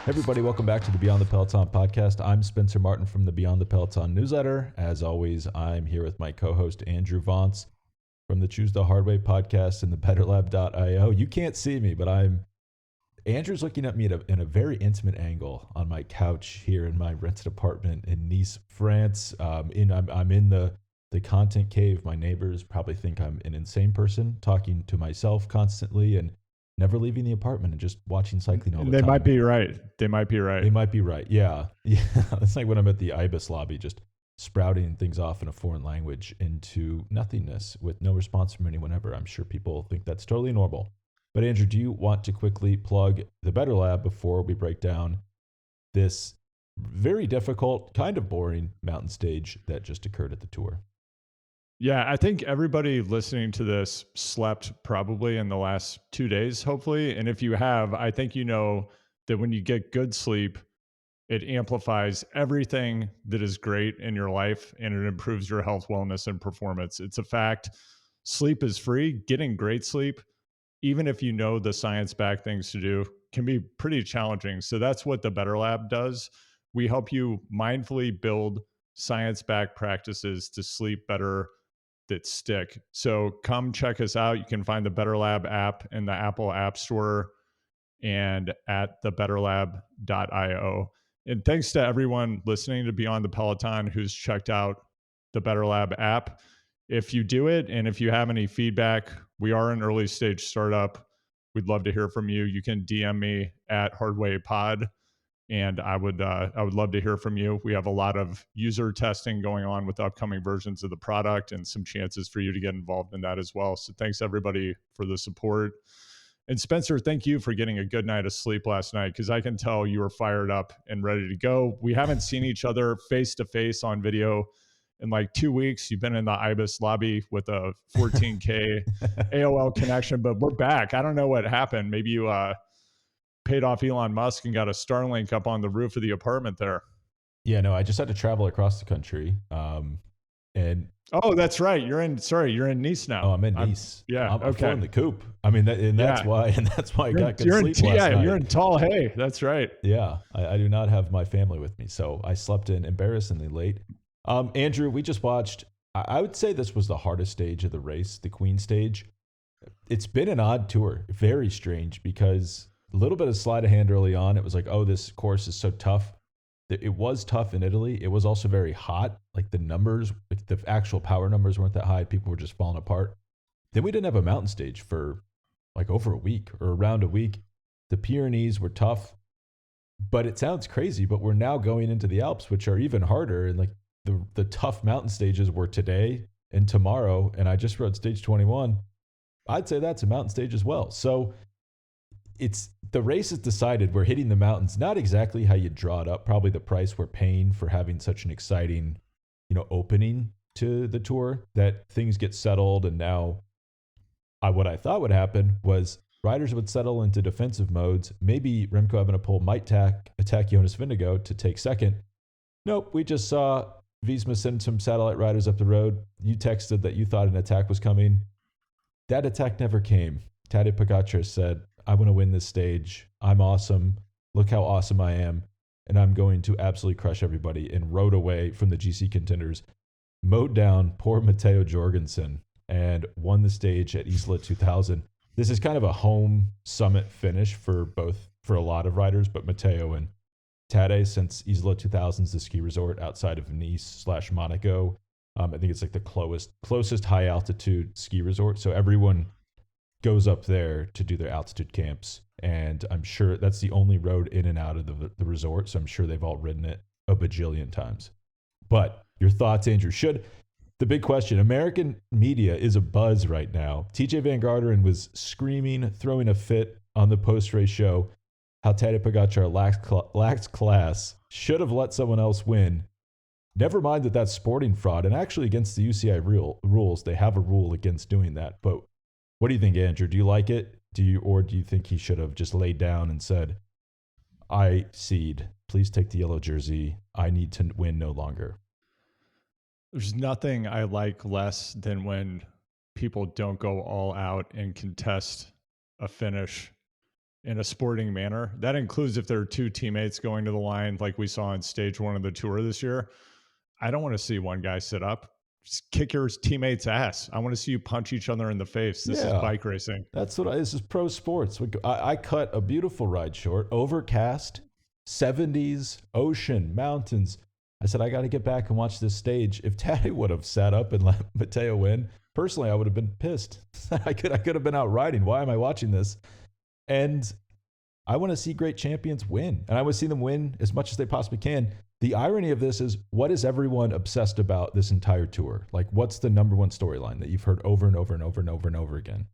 Everybody, welcome back to the Beyond the Peloton podcast. I'm Spencer Martin from the Beyond the Peloton newsletter. As always, I'm here with my co-host Andrew Vontz from the Choose the Hard Way podcast and the betterlab.io. You can't see me, but Andrew's looking at me in a very intimate angle on my couch here in my rented apartment in Nice, France. I'm in the content cave. My neighbors probably think I'm an insane person talking to myself constantly and never leaving the apartment and just watching cycling all the time. They might be right. They might be right. Yeah. It's like when I'm at the IBIS lobby, just sprouting things off in a foreign language into nothingness with no response from anyone ever. I'm sure people think that's totally normal. But Andrew, do you want to quickly plug the Better Lab before we break down this very difficult, kind of boring mountain stage that just occurred at the Tour? Yeah, I think everybody listening to this slept probably in the last 2 days, hopefully. And if you have, I think you know that when you get good sleep, it amplifies everything that is great in your life and it improves your health, wellness, and performance. It's a fact. Sleep is free. Getting great sleep, even if you know the science-backed things to do, can be pretty challenging. So that's what the Better Lab does. We help you mindfully build science-backed practices to sleep better that stick. So come check us out. You can find the Better Lab app in the Apple App Store and at thebetterlab.io. And thanks to everyone listening to Beyond the Peloton who's checked out the Better Lab app. If you do it and if you have any feedback, we are an early stage startup. We'd love to hear from you. You can DM me at HardwayPod. And I would love to hear from you. We have a lot of user testing going on with upcoming versions of the product and some chances for you to get involved in that as well. So thanks everybody for the support. And Spencer, thank you for getting a good night of sleep last night, because I can tell you were fired up and ready to go. We haven't seen each other face to face on video in like 2 weeks. You've been in the IBIS lobby with a 14K AOL connection, but we're back. I don't know what happened. Maybe you paid off Elon Musk and got a Starlink up on the roof of the apartment there. Yeah, no, I just had to travel across the country. And oh, that's right. You're in Nice now. Oh, I'm in Nice. I'm okay. in the coop. I mean, that's why I got good sleep last night. You're in tall hay. That's right. Yeah, I do not have my family with me, so I slept in embarrassingly late. Andrew, we just watched. I would say this was the hardest stage of the race, the Queen stage. It's been an odd tour, very strange, because a little bit of sleight of hand early on. It was like, oh, this course is so tough. It was tough in Italy. It was also very hot. Like the numbers, like the actual power numbers weren't that high. People were just falling apart. Then we didn't have a mountain stage for like over a week or around a week. The Pyrenees were tough, but it sounds crazy, but we're now going into the Alps, which are even harder. And like the tough mountain stages were today and tomorrow. And I just rode stage 21. I'd say that's a mountain stage as well. So the race is decided. We're hitting the mountains, not exactly how you draw it up, probably the price we're paying for having such an exciting, opening to the tour, that things get settled. And now what I thought would happen was riders would settle into defensive modes. Maybe Remco Evenepoel might attack Jonas Vingegaard to take second. Nope, we just saw Visma send some satellite riders up the road. You texted that you thought an attack was coming. That attack never came. Tadej Pogačar said, I want to win this stage. I'm awesome. Look how awesome I am. And I'm going to absolutely crush everybody, and rode away from the GC contenders, mowed down poor Matteo Jorgenson, and won the stage at Isla 2000. This is kind of a home summit finish for a lot of riders, but Matteo and Tadej, since Isla 2000 is the ski resort outside of Nice/Monaco. I think it's like the closest high altitude ski resort. So everyone goes up there to do their altitude camps. And I'm sure that's the only road in and out of the resort. So I'm sure they've all ridden it a bajillion times. But your thoughts, Andrew? The big question, American media is abuzz right now. TJ Van Garderen was screaming, throwing a fit on the post-race show, how Tadej Pogačar lacks class, should have let someone else win. Never mind that that's sporting fraud, and actually against the UCI rules, they have a rule against doing that. But what do you think, Andrew? Do you like it? Do you think he should have just laid down and said, I cede, please take the yellow jersey, I need to win no longer? There's nothing I like less than when people don't go all out and contest a finish in a sporting manner. That includes if there are two teammates going to the line, like we saw in stage 1 of the tour this year. I don't want to see one guy sit up. Just kick your teammate's ass. I want to see you punch each other in the face. This is bike racing. This is pro sports. I cut a beautiful ride short, overcast, 70s, ocean, mountains. I said, I got to get back and watch this stage. If Tadej would have sat up and let Matteo win, personally, I would have been pissed. I could have been out riding. Why am I watching this? And I want to see great champions win. And I want to see them win as much as they possibly can. The irony of this is, what is everyone obsessed about this entire tour? Like, what's the number one storyline that you've heard over and over and over and over and over again?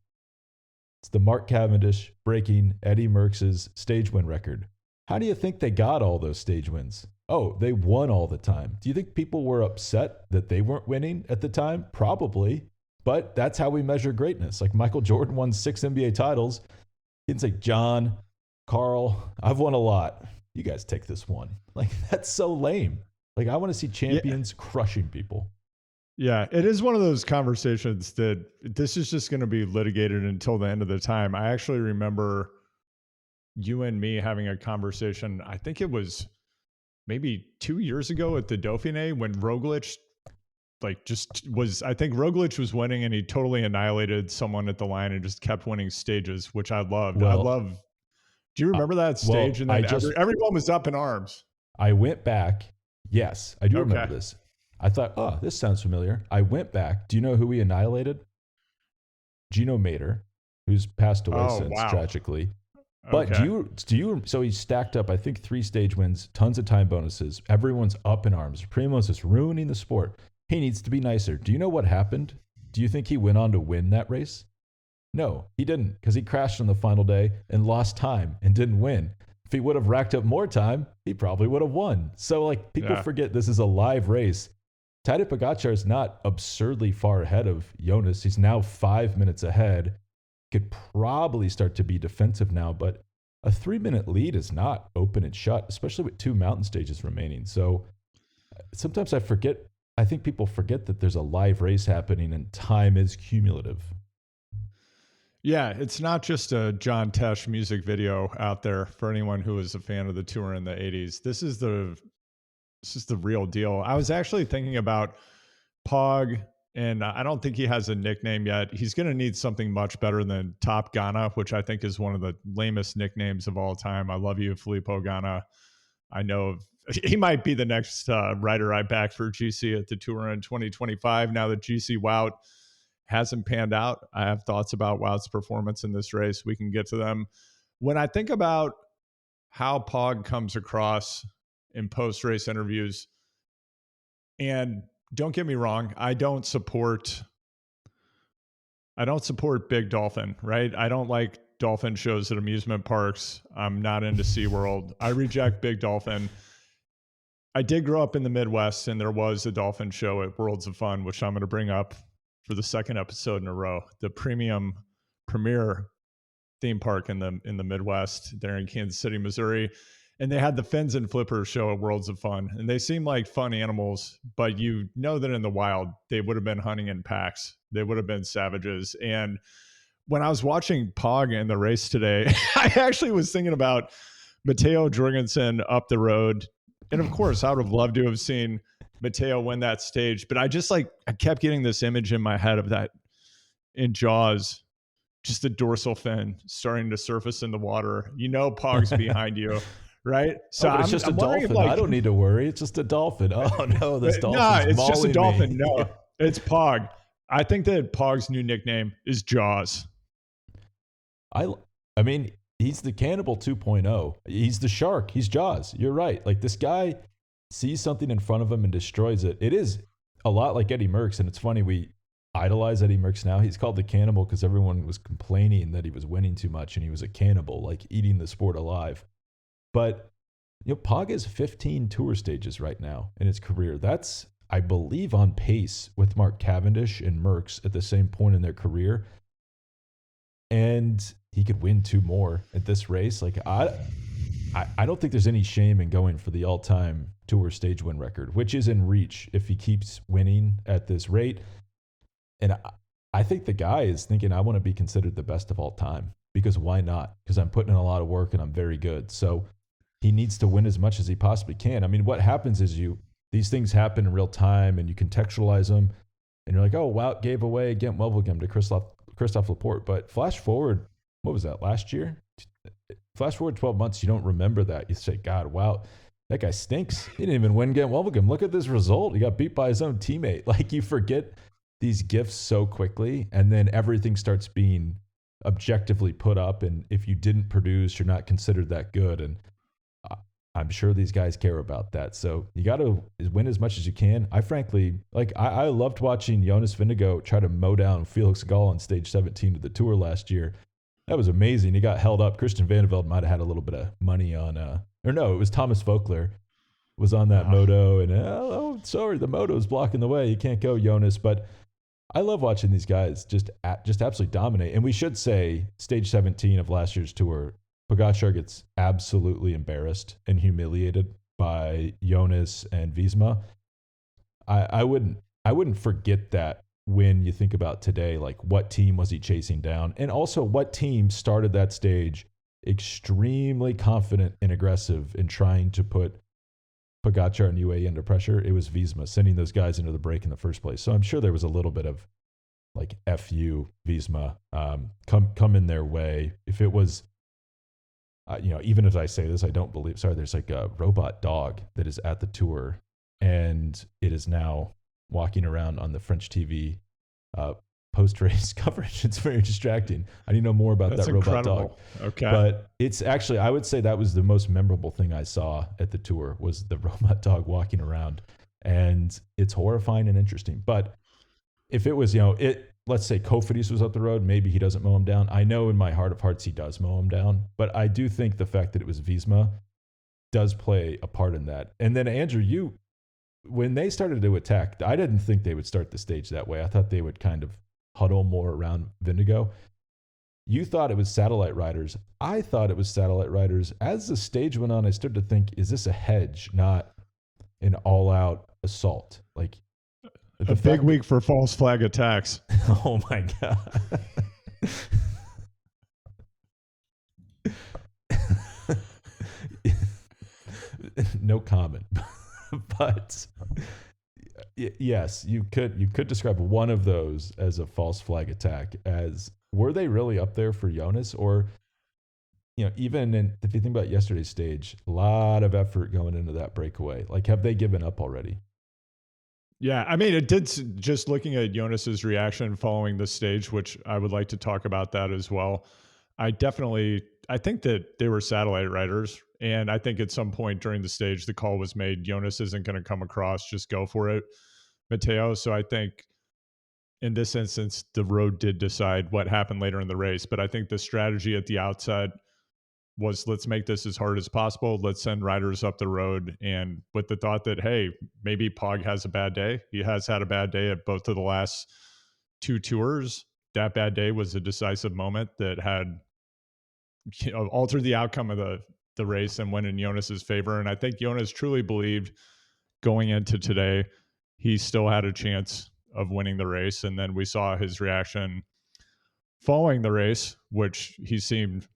It's the Mark Cavendish breaking Eddie Merckx's stage win record. How do you think they got all those stage wins? Oh, they won all the time. Do you think people were upset that they weren't winning at the time? Probably. But that's how we measure greatness. Like Michael Jordan won 6 NBA titles. He didn't say, John, Carl, I've won a lot. You guys take this one. Like, that's so lame. Like, I want to see champions crushing people. Yeah, it is one of those conversations that this is just going to be litigated until the end of the time. I actually remember you and me having a conversation. I think it was maybe 2 years ago at the Dauphiné when Roglic I think Roglic was winning and he totally annihilated someone at the line and just kept winning stages, which I loved. Do you remember that stage? And then everyone was up in arms. I went back. Yes, I do remember this. I thought, oh, this sounds familiar. I went back. Do you know who he annihilated? Gino Mater, who's passed away since tragically. But do you? So he stacked up, I think, 3 stage wins, tons of time bonuses. Everyone's up in arms. Primo's is ruining the sport. He needs to be nicer. Do you know what happened? Do you think he went on to win that race? No, he didn't, because he crashed on the final day and lost time and didn't win. If he would have racked up more time, he probably would have won. So, like, people forget this is a live race. Tadej Pogačar is not absurdly far ahead of Jonas. He's now 5 minutes ahead. Could probably start to be defensive now, but a 3-minute lead is not open and shut, especially with 2 mountain stages remaining. So sometimes I think people forget that there's a live race happening and time is cumulative. Yeah, it's not just a John Tesh music video out there for anyone who was a fan of the tour in the 80s. This is the real deal. I was actually thinking about Pog, and I don't think he has a nickname yet. He's going to need something much better than Top Ghana, which I think is one of the lamest nicknames of all time. I love you, Filippo Ganna. I know he might be the next rider I back for GC at the tour in 2025. Now that GC Wout hasn't panned out, I have thoughts about Wout's performance in this race. We can get to them. When I think about how Pog comes across in post-race interviews, and don't get me wrong, I don't support Big Dolphin, right? I don't like dolphin shows at amusement parks. I'm not into SeaWorld. I reject Big Dolphin. I did grow up in the Midwest, and there was a dolphin show at Worlds of Fun, which I'm going to bring up for the second episode in a row. The premier theme park in the Midwest there in Kansas City, Missouri. And they had the Fins and Flippers show at Worlds of Fun. And they seem like fun animals, but you know that in the wild, they would have been hunting in packs. They would have been savages. And when I was watching Pog in the race today, I actually was thinking about Matteo Jorgenson up the road. And of course, I would have loved to have seen Matteo win that stage. But I kept getting this image in my head of that in Jaws, just the dorsal fin starting to surface in the water. You know Pog's behind you. Right? So it's just a dolphin. I don't need to worry. It's just a dolphin. Oh no, this dolphin. No, it's just a dolphin. No, it's Pog. I think that Pog's new nickname is Jaws. I mean, he's the Cannibal 2.0. He's the shark. He's Jaws. You're right. Like, this guy sees something in front of him and destroys it. It is a lot like Eddie Merckx, and it's funny, we idolize Eddie Merckx now. He's called the Cannibal because everyone was complaining that he was winning too much and he was a cannibal, like eating the sport alive. But, Pog has 15 tour stages right now in his career. That's, I believe, on pace with Mark Cavendish and Merckx at the same point in their career. And he could win 2 more at this race. Like, I don't think there's any shame in going for the all-time tour stage win record, which is in reach if he keeps winning at this rate. And I think the guy is thinking, I want to be considered the best of all time. because why not? Because I'm putting in a lot of work and I'm very good. So he needs to win as much as he possibly can. I mean, what happens is these things happen in real time and you contextualize them and you're like, oh, wow, gave away Gent Wevelgem to Christophe Laporte. But flash forward, what was that, last year? Flash forward 12 months, you don't remember that. You say, God, wow, that guy stinks. He didn't even win Gent Wevelgem. Look at this result. He got beat by his own teammate. Like, you forget these gifts so quickly, and then everything starts being objectively put up. And if you didn't produce, you're not considered that good. And I'm sure these guys care about that. So you got to win as much as you can. I frankly, I loved watching Jonas Vingegaard try to mow down Felix Gall on stage 17 of the Tour last year. That was amazing. He got held up. Christian Vandevelde might have had a little bit of money on, or no, it was Thomas Vogler was on that moto. And, oh, sorry, the moto's blocking the way. You can't go, Jonas. But I love watching these guys just absolutely dominate. And we should say stage 17 of last year's Tour, Pogačar gets absolutely embarrassed and humiliated by Jonas and Visma. I wouldn't forget that when you think about today, like what team was he chasing down? And also what team started that stage extremely confident and aggressive in trying to put Pogačar and UAE under pressure? It was Visma, sending those guys into the break in the first place. So I'm sure there was a little bit of like, F you, Visma, come in their way. If it was, even as I say this, I don't believe, there's like a robot dog that is at the Tour and it is now walking around on the French TV post-race coverage. It's very distracting. I need to know more about that robot dog. Okay. But it's actually, I would say that was the most memorable thing I saw at the Tour was the robot dog walking around. And it's horrifying and interesting. But if it was, let's say Cofidis was up the road, maybe he doesn't mow him down. I know in my heart of hearts he does mow him down. But I do think the fact that it was Visma does play a part in that. And then Andrew, when they started to attack, I didn't think they would start the stage that way. I thought they would kind of huddle more around Vingegaard. You thought it was satellite riders. I thought it was satellite riders. As the stage went on, I started to think, is this a hedge, not an all-out assault? Like a big week for false flag attacks. Oh my God. No comment. But yes, you could describe one of those as a false flag attack. As were they really up there for Jonas? Or even if you think about yesterday's stage, a lot of effort going into that breakaway. Like, have they given up already? Yeah, I mean, it did. Just looking at Jonas's reaction following the stage, which I would like to talk about that as well. I think that they were satellite riders. And I think at some point during the stage, the call was made, Jonas isn't going to come across, just go for it, Matteo. So I think in this instance, the road did decide what happened later in the race. But I think the strategy at the outset was, let's make this as hard as possible. Let's send riders up the road. And with the thought that, hey, maybe Pog has a bad day. He has had a bad day at both of the last two tours. That bad day was a decisive moment that had altered the outcome of the race and went in Jonas's favor. And I think Jonas truly believed going into today, he still had a chance of winning the race. And then we saw his reaction following the race, which he seemed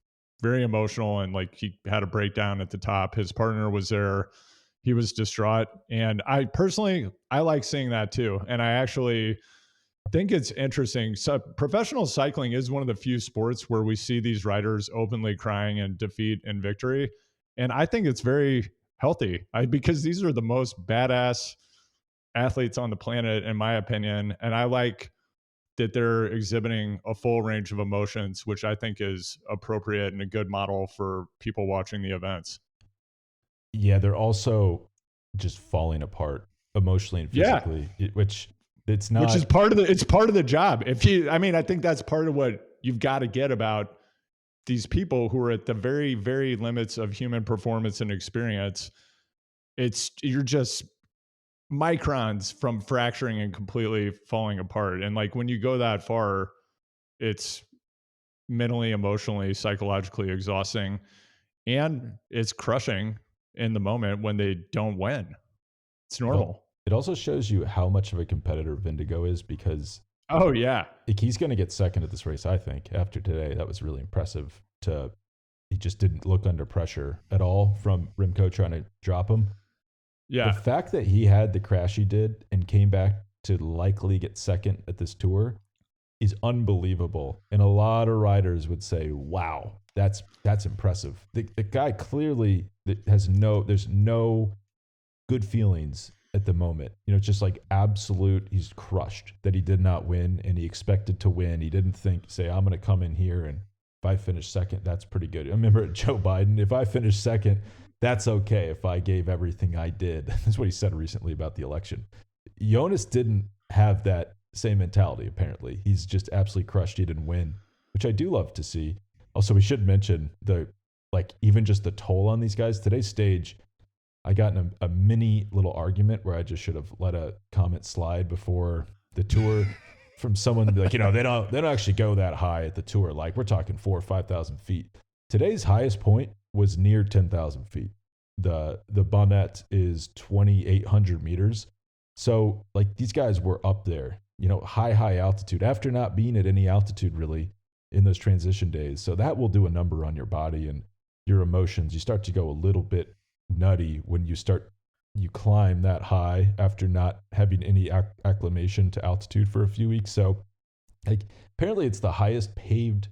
very emotional and like he had a breakdown at the top. His partner was there. He was distraught. And I like seeing that too. And I actually think it's interesting. So professional cycling is one of the few sports where we see these riders openly crying in defeat and victory. And I think it's very healthy because these are the most badass athletes on the planet, in my opinion. And I like that they're exhibiting a full range of emotions, which I think is appropriate and a good model for people watching the events. Yeah, they're also just falling apart emotionally and physically, which it's not. Which is part of the job. I think that's part of what you've got to get about these people who are at the very, very limits of human performance and experience. You're just microns from fracturing and completely falling apart. And like when you go that far, it's mentally, emotionally, psychologically exhausting. And it's crushing in the moment when they don't win. It's normal. Well, it also shows you how much of a competitor Vingegaard is, because Oh yeah. Like, he's going to get second at this race, I think, after today. That was really impressive. He just didn't look under pressure at all from Remco trying to drop him. Yeah. The fact that he had the crash he did and came back to likely get second at this tour is unbelievable. And a lot of riders would say, wow, that's impressive. The guy clearly there's no good feelings at the moment. You know, it's just like absolute, he's crushed that he did not win, and he expected to win. He didn't say, I'm going to come in here, and if I finish second, that's pretty good. I remember Joe Biden, if I finish second, that's okay if I gave everything I did. That's what he said recently about the election. Jonas didn't have that same mentality, apparently. He's just absolutely crushed he didn't win, which I do love to see. Also, we should mention even just the toll on these guys. Today's stage, I got in a mini little argument where I just should have let a comment slide before the tour from someone to be like, they don't actually go that high at the tour. Like, we're talking 4,000 or 5,000 feet. Today's highest point was near 10,000 feet. The bonnet is 2,800 meters. So like, these guys were up there, high altitude after not being at any altitude really in those transition days. So that will do a number on your body and your emotions. You start to go a little bit nutty when you climb that high after not having any acclimation to altitude for a few weeks. So like, apparently it's the highest paved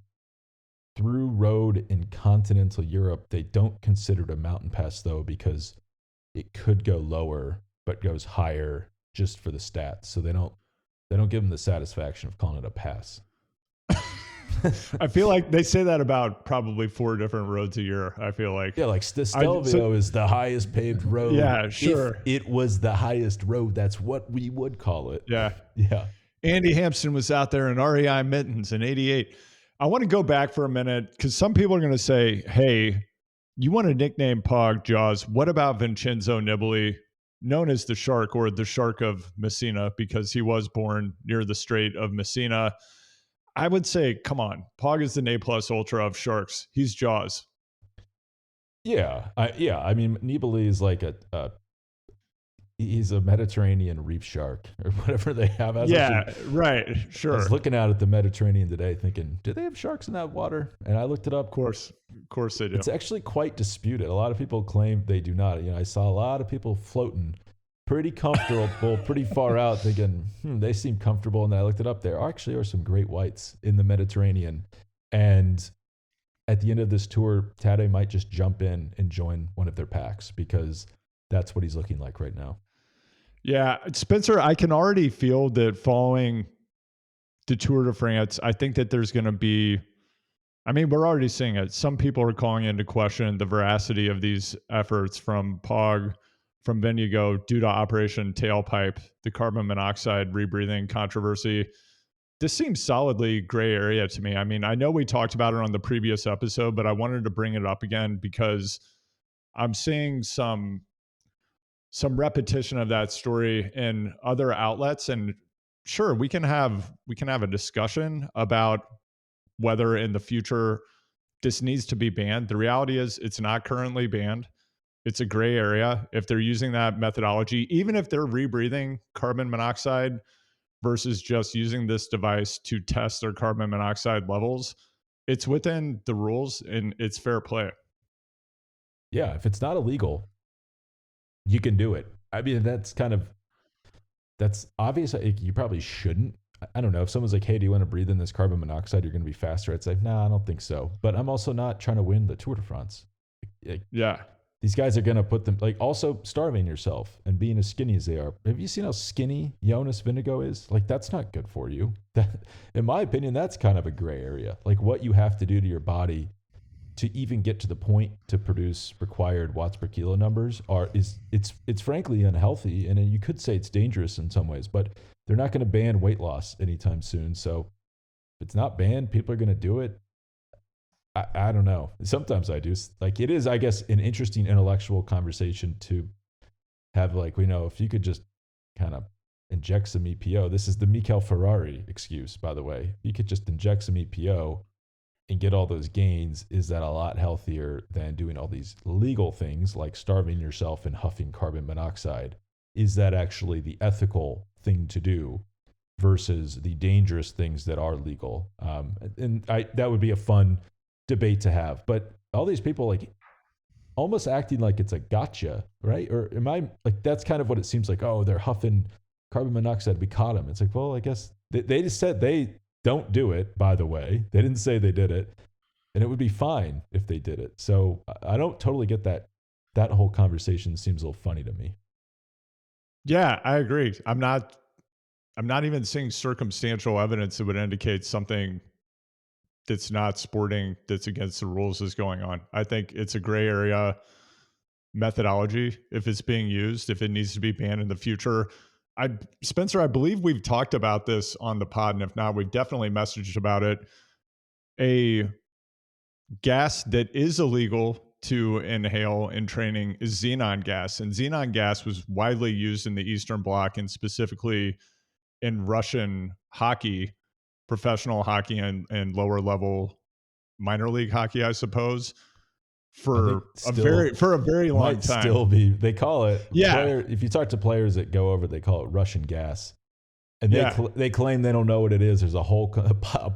through road in continental Europe. They don't consider it a mountain pass though, because it could go lower but goes higher just for the stats. So they don't give them the satisfaction of calling it a pass. I feel like they say that about probably 4 different roads a year. I feel like. Yeah, like Stelvio is the highest paved road. Yeah, sure. If it was the highest road, that's what we would call it. Yeah. Yeah. Andy Hampson was out there in REI mittens in 88. I want to go back for a minute because some people are going to say, hey, you want to nickname Pog Jaws. What about Vincenzo Nibali, known as the Shark or the Shark of Messina, because he was born near the Strait of Messina? I would say, come on, Pog is the A+ ultra of sharks. He's Jaws. Yeah. I mean, Nibali is like he's a Mediterranean reef shark or whatever they have. Right. Sure. I was looking out at the Mediterranean today thinking, do they have sharks in that water? And I looked it up. Of course they do. It's actually quite disputed. A lot of people claim they do not. I saw a lot of people floating pretty comfortable, pretty far out, thinking, they seem comfortable. And then I looked it up. There actually are some great whites in the Mediterranean. And at the end of this tour, Tadej might just jump in and join one of their packs because that's what he's looking like right now. Yeah, Spencer, I can already feel that following the Tour de France, I think that there's going to be, we're already seeing it. Some people are calling into question the veracity of these efforts from Pog, from Venugo, due to Operation Tailpipe, the carbon monoxide rebreathing controversy. This seems solidly gray area to me. I know we talked about it on the previous episode, but I wanted to bring it up again because I'm seeing some repetition of that story in other outlets. And sure, we can have a discussion about whether in the future this needs to be banned. The reality is it's not currently banned. It's a gray area. If they're using that methodology, even if they're rebreathing carbon monoxide versus just using this device to test their carbon monoxide levels, it's within the rules and it's fair play. Yeah, if it's not illegal, you can do it. That's obvious. You probably shouldn't. I don't know. If someone's like, hey, do you want to breathe in this carbon monoxide? You're going to be faster. I'd say, no, I don't think so. But I'm also not trying to win the Tour de France. Yeah. These guys are going to put them, also starving yourself and being as skinny as they are. Have you seen how skinny Jonas Vingegaard is? That's not good for you. In my opinion, that's kind of a gray area. What you have to do to your body to even get to the point to produce required watts per kilo numbers it's frankly unhealthy. And you could say it's dangerous in some ways, but they're not going to ban weight loss anytime soon. So if it's not banned, people are going to do it. I don't know. Sometimes I do. It is, I guess, an interesting intellectual conversation to have. If you could just kind of inject some EPO. This is the Mikel Ferrari excuse, by the way. If you could just inject some EPO and get all those gains, is that a lot healthier than doing all these legal things like starving yourself and huffing carbon monoxide? Is that actually the ethical thing to do? versus the dangerous things that are legal. That would be a fun debate to have. But all these people like almost acting like it's a gotcha, right? Or am I like, that's kind of what it seems like. Oh, they're huffing carbon monoxide. We caught them. It's like, well, I guess they just said they don't do it, by the way. They didn't say they did it. And it would be fine if they did it. So I don't totally get that. That whole conversation seems a little funny to me. Yeah, I agree. I'm not even seeing circumstantial evidence that would indicate something that's not sporting, that's against the rules is going on. I think it's a gray area methodology if it's being used, if it needs to be banned in the future. Spencer, I believe we've talked about this on the pod, and if not, we've definitely messaged about it. A gas that is illegal to inhale in training is xenon gas. And xenon gas was widely used in the Eastern Bloc and specifically in Russian hockey, professional hockey and lower level minor league hockey, I suppose, for a very long might time. Still be, they call it, yeah. If you talk to players that go over, they call it Russian gas. And they claim they don't know what it is. There's a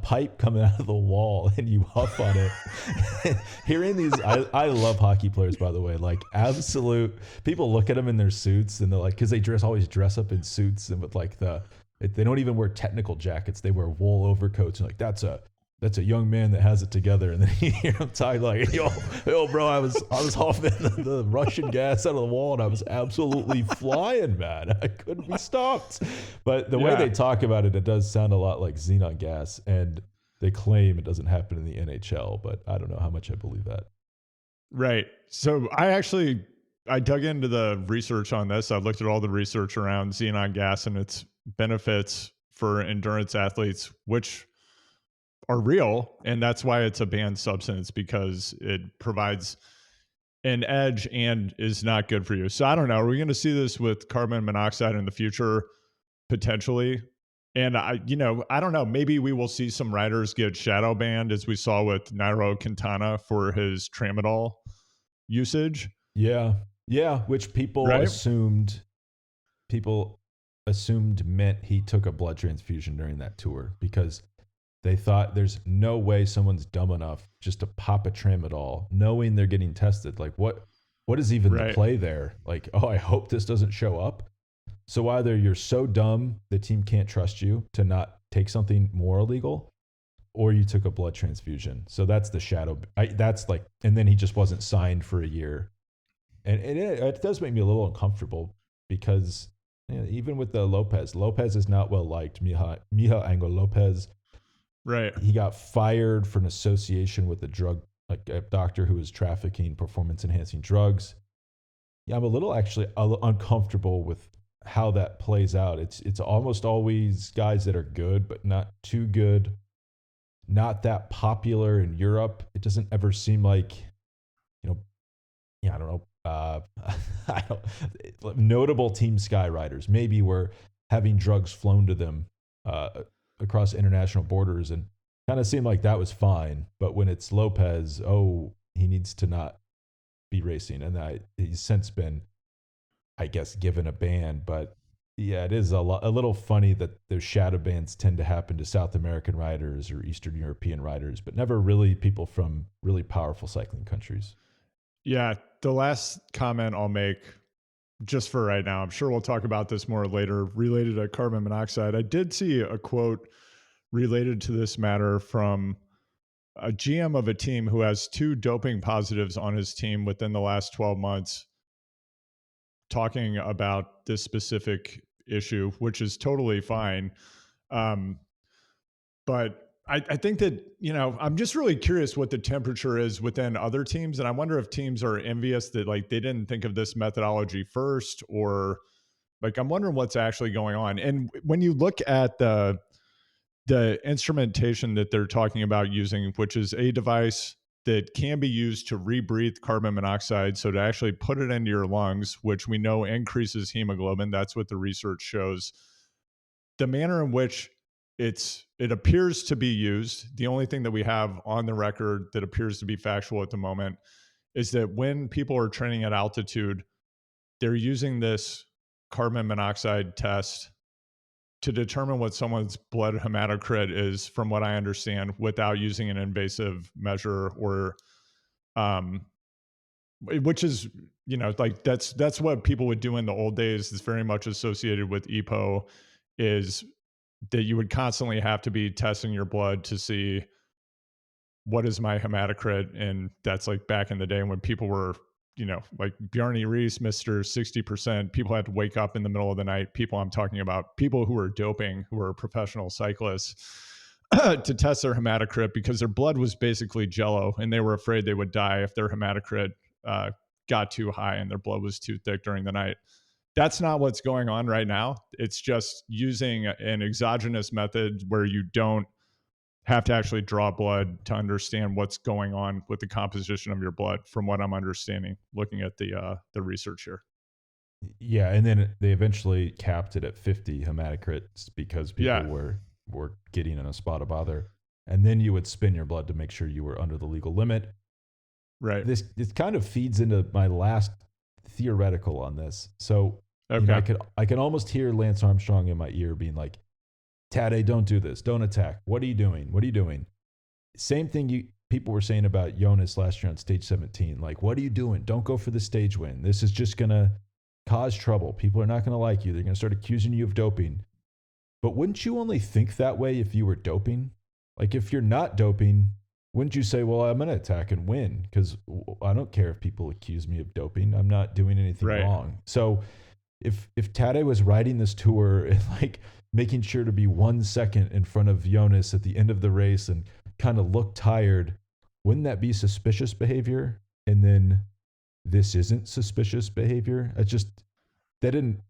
pipe coming out of the wall and you huff on it. Hearing these, I love hockey players, by the way, like absolute people look at them in their suits and they're like, cause they always dress up in suits and with like they don't even wear technical jackets. They wear wool overcoats and like, that's a young man that has it together. And then you hear him talk like, yo, bro, I was huffing the Russian gas out of the wall and I was absolutely flying, man. I couldn't be stopped. But the way they talk about it, it does sound a lot like xenon gas. And they claim it doesn't happen in the NHL, but I don't know how much I believe that. Right. So I dug into the research on this. I looked at all the research around xenon gas and its benefits for endurance athletes, which are real. And that's why it's a banned substance, because it provides an edge and is not good for you. So I don't know. Are we going to see this with carbon monoxide in the future? Potentially. And I don't know. Maybe we will see some riders get shadow banned, as we saw with Nairo Quintana for his tramadol usage. Yeah. Which people assumed meant he took a blood transfusion during that tour, because they thought there's no way someone's dumb enough just to pop a tramadol knowing they're getting tested. Like what is even the play there? Like, oh, I hope this doesn't show up. So either you're so dumb the team can't trust you to not take something more illegal, or you took a blood transfusion. So that's the shadow. And then he just wasn't signed for a year. And it does make me a little uncomfortable, because even with the Lopez is not well liked. Miha Angel Lopez. Right. He got fired for an association with a doctor who was trafficking performance enhancing drugs. Yeah, I'm a little uncomfortable with how that plays out. It's almost always guys that are good, but not too good, not that popular in Europe. It doesn't ever seem like, I don't know, notable Team Sky riders maybe were having drugs flown to them across international borders, and kind of seemed like that was fine. But when it's Lopez, he needs to not be racing. And he's since been, I guess, given a ban. But yeah, it is a little funny that those shadow bans tend to happen to South American riders or Eastern European riders, but never really people from really powerful cycling countries. Yeah, the last comment I'll make, just for right now, I'm sure we'll talk about this more later, related to carbon monoxide. I did see a quote related to this matter from a GM of a team who has 2 doping positives on his team within the last 12 months, talking about this specific issue, which is totally fine. But I think that, I'm just really curious what the temperature is within other teams. And I wonder if teams are envious that they didn't think of this methodology first, or I'm wondering what's actually going on. And when you look at the instrumentation that they're talking about using, which is a device that can be used to rebreathe carbon monoxide. So to actually put it into your lungs, which we know increases hemoglobin. That's what the research shows. The manner in which it appears to be used, the only thing that we have on the record that appears to be factual at the moment, is that when people are training at altitude, they're using this carbon monoxide test to determine what someone's blood hematocrit is, from what I understand, without using an invasive measure or, which is, like that's what people would do in the old days. It's very much associated with EPO, is that you would constantly have to be testing your blood to see what is my hematocrit. And that's like back in the day when people were, like Bjarne Riis, Mr. 60%, people had to wake up in the middle of the night. People I'm talking about, people who were doping, who were professional cyclists, to test their hematocrit because their blood was basically jello and they were afraid they would die if their hematocrit got too high and their blood was too thick during the night. That's not what's going on right now. It's just using an exogenous method where you don't have to actually draw blood to understand what's going on with the composition of your blood, from what I'm understanding, looking at the research here. Yeah, and then they eventually capped it at 50 hematocrits because people were getting in a spot of bother. And then you would spin your blood to make sure you were under the legal limit. Right. This kind of feeds into my last theoretical on this. So okay. I can almost hear Lance Armstrong in my ear being like, Tadej, don't do this. Don't attack. What are you doing? What are you doing? Same thing people were saying about Jonas last year on stage 17. Like, what are you doing? Don't go for the stage win. This is just going to cause trouble. People are not going to like you. They're going to start accusing you of doping. But wouldn't you only think that way if you were doping? Like, if you're not doping, wouldn't you say, well, I'm going to attack and win because I don't care if people accuse me of doping. I'm not doing anything wrong. So if Tadej was riding this tour and like making sure to be 1 second in front of Jonas at the end of the race and kind of look tired, wouldn't that be suspicious behavior? And then this isn't suspicious behavior. It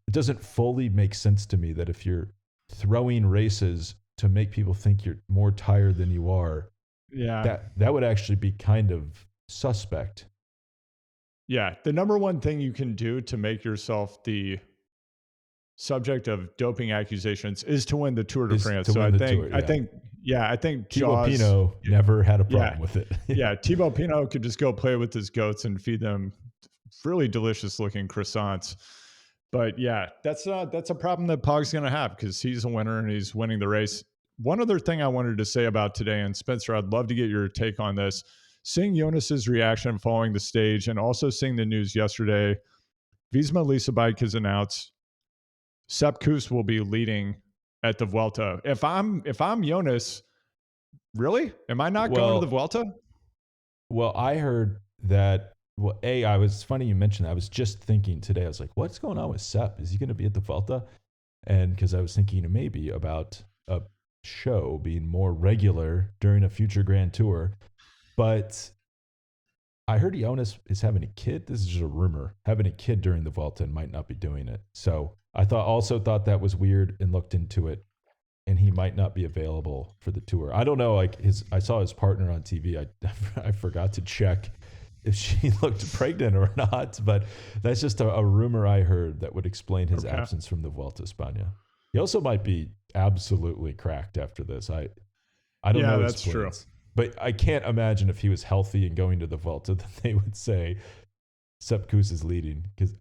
doesn't fully make sense to me that if you're throwing races to make people think you're more tired than you are, that would actually be kind of suspect. Yeah. The number one thing you can do to make yourself the subject of doping accusations is to win the Tour de France. So I think Thibaut Pinot never had a problem with it. Yeah. Thibaut Pinot could just go play with his goats and feed them really delicious looking croissants. But yeah, that's a problem that Pog's going to have because he's a winner and he's winning the race. One other thing I wanted to say about today, and Spencer, I'd love to get your take on this. Seeing Jonas's reaction following the stage and also seeing the news yesterday, Visma-Lease bike has announced Sepp Kuss will be leading at the Vuelta. If I'm Jonas, really? Am I not going to the Vuelta? Well, I heard that. Well, it's funny you mentioned that. I was just thinking today, I was like, what's going on with Sepp? Is he going to be at the Vuelta? And because I was thinking maybe about a show being more regular during a future Grand Tour. But I heard Jonas is having a kid. This is just a rumor. Having a kid during the Vuelta and might not be doing it. So I also thought that was weird and looked into it. And he might not be available for the tour. I don't know. I saw his partner on TV. I forgot to check if she looked pregnant or not, but that's just a rumor I heard that would explain his absence from the Vuelta a España. He also might be absolutely cracked after this. I don't know. That's true. But I can't imagine if he was healthy and going to the Vuelta that they would say Sepp Kuss is leading, because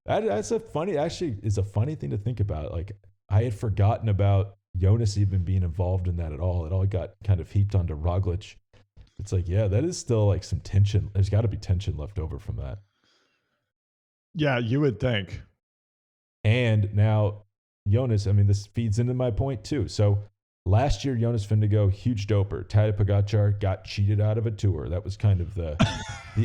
that's a funny thing to think about. Like, I had forgotten about Jonas even being involved in that at all. It all got kind of heaped onto Roglic. It's like, yeah, that is still like some tension. There's got to be tension left over from that. Yeah, you would think. And now Jonas, this feeds into my point too. So last year, Jonas Vingegaard, huge doper. Tadej Pogačar got cheated out of a tour. That was kind of the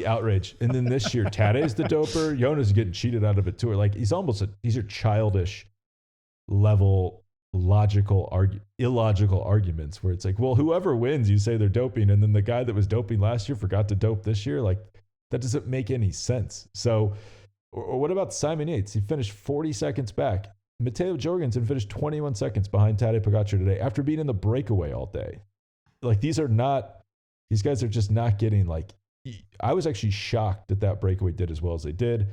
outrage. And then this year, Tadej's the doper. Jonas is getting cheated out of a tour. Like, these are childish level illogical arguments where it's like, well, whoever wins, you say they're doping, and then the guy that was doping last year forgot to dope this year. Like, that doesn't make any sense. So, or what about Simon Yates? He finished 40 seconds back. Matteo Jorgenson finished 21 seconds behind Tadej Pogačar today after being in the breakaway all day. Like, these guys are just not getting, like, I was actually shocked that breakaway did as well as they did.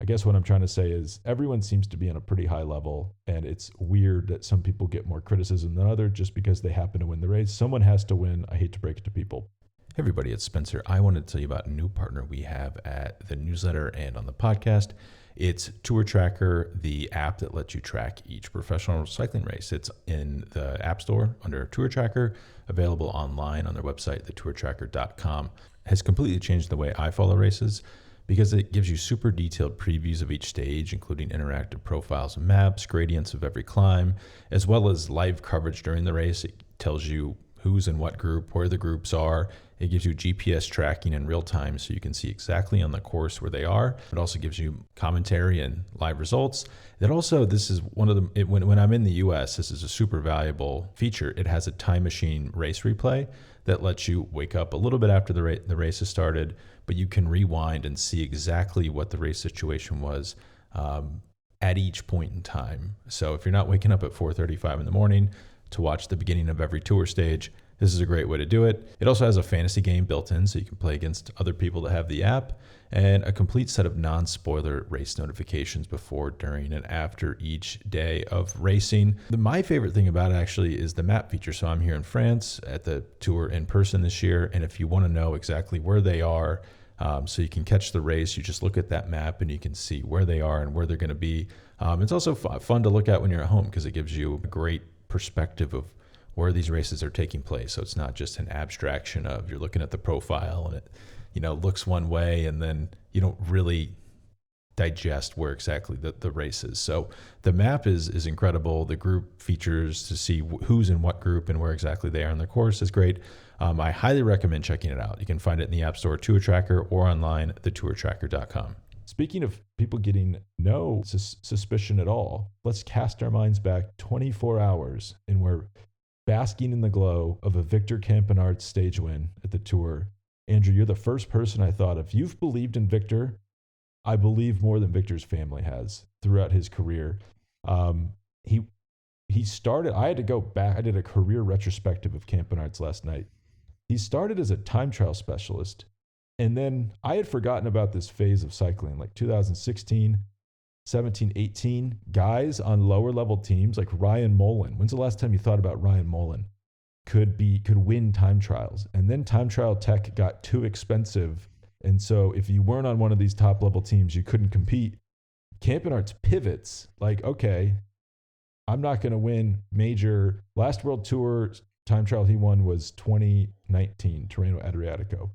I guess what I'm trying to say is everyone seems to be on a pretty high level, and it's weird that some people get more criticism than others just because they happen to win the race. Someone has to win. I hate to break it to people. Hey everybody, it's Spencer. I wanted to tell you about a new partner we have at the newsletter and on the podcast. It's Tour Tracker, the app that lets you track each professional cycling race. It's in the App Store under Tour Tracker, available online on their website, thetourtracker.com. Has completely changed the way I follow races because it gives you super detailed previews of each stage, including interactive profiles and maps, gradients of every climb, as well as live coverage during the race. It tells you who's in what group, where the groups are. It gives you GPS tracking in real time so you can see exactly on the course where they are. It also gives you commentary and live results. It also, this is one of the, when I'm in the US, this is a super valuable feature. It has a time machine race replay that lets you wake up a little bit after the race has started, but you can rewind and see exactly what the race situation was at each point in time. So if you're not waking up at 4:35 in the morning to watch the beginning of every tour stage, this is a great way to do it. It also has a fantasy game built in, so you can play against other people that have the app, and a complete set of non-spoiler race notifications before, during, and after each day of racing. My favorite thing about it actually is the map feature. So I'm here in France at the tour in person this year, and if you want to know exactly where they are, so you can catch the race, you just look at that map and you can see where they are and where they're going to be. It's also fun to look at when you're at home because it gives you a great perspective of where these races are taking place. So it's not just an abstraction of you're looking at the profile and it, looks one way and then you don't really digest where exactly the race is. So the map is incredible. The group features to see who's in what group and where exactly they are on the course is great. I highly recommend checking it out. You can find it in the App Store, Tour Tracker, or online at thetourtracker.com. Speaking of people getting no suspicion at all, let's cast our minds back 24 hours and we're basking in the glow of a Victor Campenaerts stage win at the Tour. Andrew, you're the first person I thought of. You've believed in Victor, I believe, more than Victor's family has throughout his career. He started, I had to go back, I did a career retrospective of Campenaerts last night. He started as a time trial specialist, and then I had forgotten about this phase of cycling, like 2016, 17, 18, guys on lower level teams like Ryan Molen. When's the last time you thought about Ryan Molen could win time trials? And then time trial tech got too expensive. And so if you weren't on one of these top level teams, you couldn't compete. Campenaerts pivots like, okay, I'm not going to win major. Last World Tour time trial he won was 2019, Tirreno Adriatico.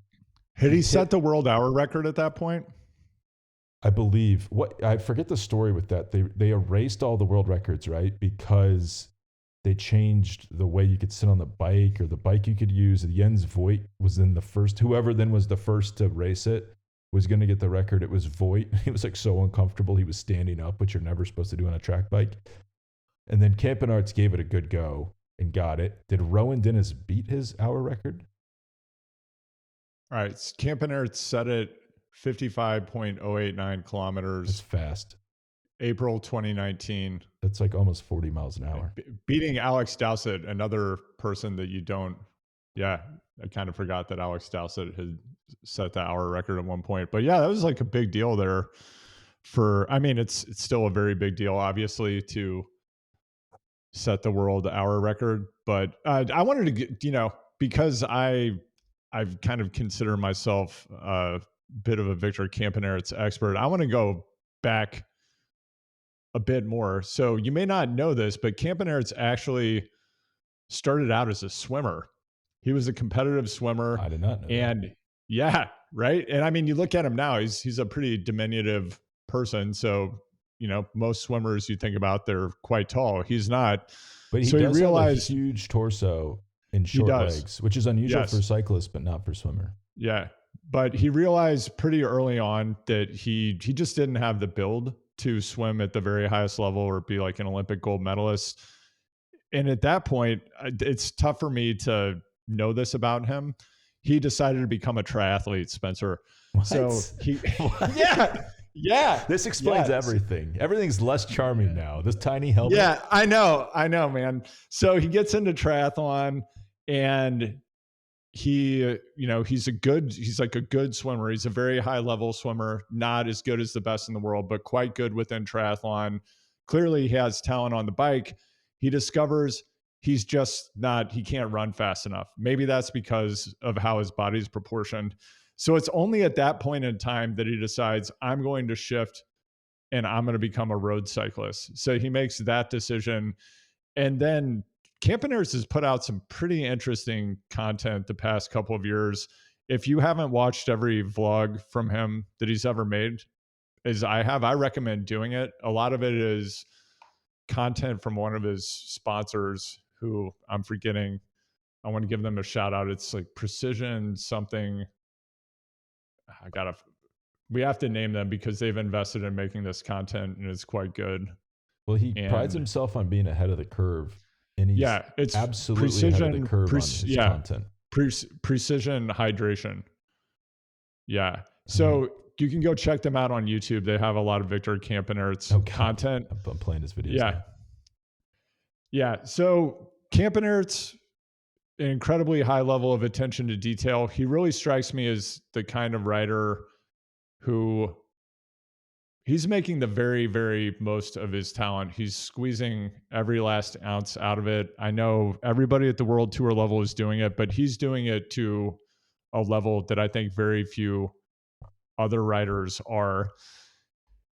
Had he set the world hour record at that point? I believe. I forget the story with that. They erased all the world records, right? Because they changed the way you could sit on the bike or the bike you could use. Jens Voigt was then the first. Whoever then was the first to race it was going to get the record. It was Voigt. He was like so uncomfortable. He was standing up, which you're never supposed to do on a track bike. And then Campenaerts gave it a good go and got it. Did Rowan Dennis beat his hour record? All right. Campenaerts set it 55.089 kilometers. That's fast. April 2019. That's like almost 40 miles an hour. Beating Alex Dowsett, another person that you don't, I kind of forgot that Alex Dowsett had set the hour record at one point. But yeah, that was like a big deal there it's still a very big deal, obviously, to set the world hour record. But I wanted to get, because I've kind of consider myself a bit of a Victor Campenaerts expert, I want to go back a bit more. So you may not know this, but Campenaerts actually started out as a swimmer. He was a competitive swimmer. I did not know and that. Yeah, right. And I mean, you look at him now, he's a pretty diminutive person. So, most swimmers you think about, they're quite tall. He's not. But he does have a huge torso and short legs, which is unusual for cyclists, but not for swimmer. Yeah. But he realized pretty early on that he just didn't have the build to swim at the very highest level or be like an Olympic gold medalist. And at that point, it's tough for me to know this about him. He decided to become a triathlete, Spencer. What? So yeah. This explains everything. Everything's less charming now. This tiny helmet. Yeah, I know, man. So he gets into triathlon and he's like a good swimmer. He's a very high level swimmer, not as good as the best in the world, but quite good within triathlon. Clearly he has talent on the bike. He discovers he can't run fast enough. Maybe that's because of how his body's proportioned. So it's only at that point in time that he decides, I'm going to shift and I'm going to become a road cyclist. So he makes that decision. And then Campaners has put out some pretty interesting content the past couple of years. If you haven't watched every vlog from him that he's ever made, as I have, I recommend doing it. A lot of it is content from one of his sponsors who I'm forgetting. I want to give them a shout out. It's like Precision something. We have to name them because they've invested in making this content and it's quite good. Well, he prides himself on being ahead of the curve, and he's it's absolutely precision, ahead of the curve on his content. Precision hydration. Yeah. So you can go check them out on YouTube. They have a lot of Victor Campenert's content. I'm playing his videos. Yeah. Now. Yeah. So Campenert's an incredibly high level of attention to detail. He really strikes me as the kind of writer who he's making the very, very most of his talent. He's squeezing every last ounce out of it. I know everybody at the World Tour level is doing it, but he's doing it to a level that I think very few other writers are.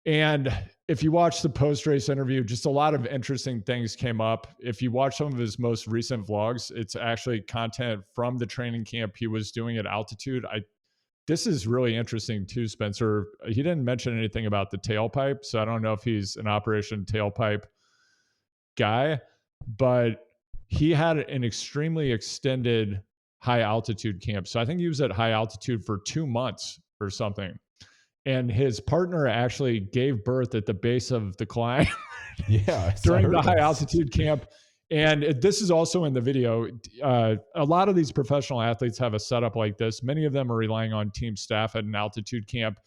And if you watch the post-race interview, just a lot of interesting things came up. If you watch some of his most recent vlogs, it's actually content from the training camp he was doing at altitude. This is really interesting too, Spencer. He didn't mention anything about the tailpipe, so I don't know if he's an Operation Tailpipe guy, but he had an extremely extended high altitude camp. So I think he was at high altitude for 2 months or something. And his partner actually gave birth at the base of the climb during the high altitude camp. And this is also in the video. A lot of these professional athletes have a setup like this. Many of them are relying on team staff at an altitude camp.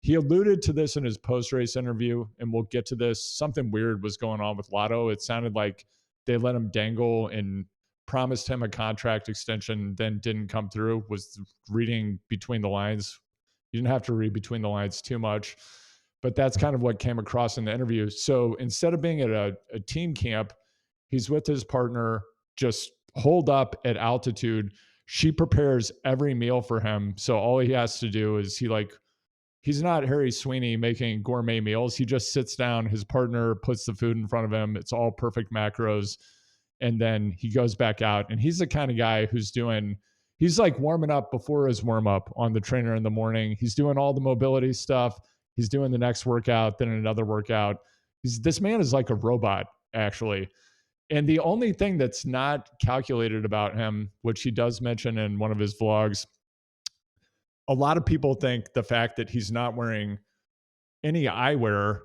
He alluded to this in his post-race interview, and we'll get to this. Something weird was going on with Lotto. It sounded like they let him dangle and promised him a contract extension, then didn't come through, was reading between the lines. You didn't have to read between the lines too much, but that's kind of what came across in the interview. So instead of being at a team camp, he's with his partner, just holed up at altitude. She prepares every meal for him. So all he has to do is he's not Harry Sweeney making gourmet meals. He just sits down, his partner puts the food in front of him. It's all perfect macros. And then he goes back out. And he's the kind of guy he's like warming up before his warm up on the trainer in the morning. He's doing all the mobility stuff. He's doing the next workout, then another workout. This man is like a robot, actually. And the only thing that's not calculated about him, which he does mention in one of his vlogs, a lot of people think the fact that he's not wearing any eyewear.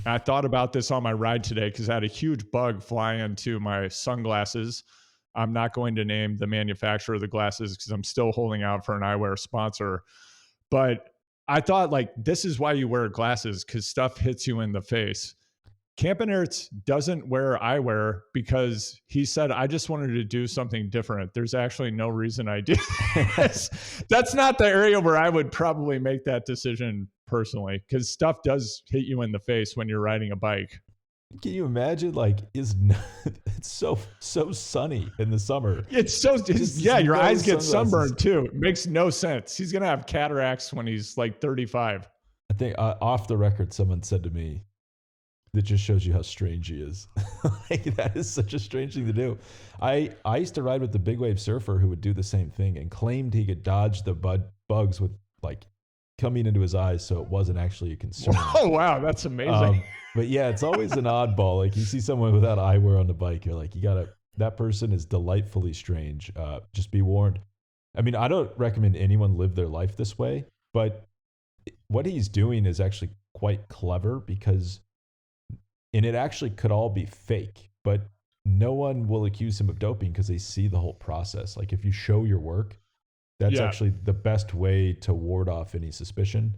I thought about this on my ride today because I had a huge bug fly into my sunglasses. I'm not going to name the manufacturer of the glasses because I'm still holding out for an eyewear sponsor. But I thought, this is why you wear glasses, because stuff hits you in the face. Campenert's doesn't wear eyewear because he said, I just wanted to do something different. There's actually no reason I do this. That's not the area where I would probably make that decision personally, because stuff does hit you in the face when you're riding a bike. Can you imagine? It's so sunny in the summer. It's your eyes get sunburned too. It makes no sense. He's going to have cataracts when he's 35. I think off the record, someone said to me, that just shows you how strange he is. That is such a strange thing to do. I used to ride with the big wave surfer who would do the same thing and claimed he could dodge the bugs with coming into his eyes, so it wasn't actually a concern. Oh wow, that's amazing. But yeah, it's always an oddball. You see someone without eyewear on the bike, you're like, that person is delightfully strange. Just be warned. I mean, I don't recommend anyone live their life this way, but what he's doing is actually quite clever and it actually could all be fake, but no one will accuse him of doping because they see the whole process. If you show your work, that's actually the best way to ward off any suspicion.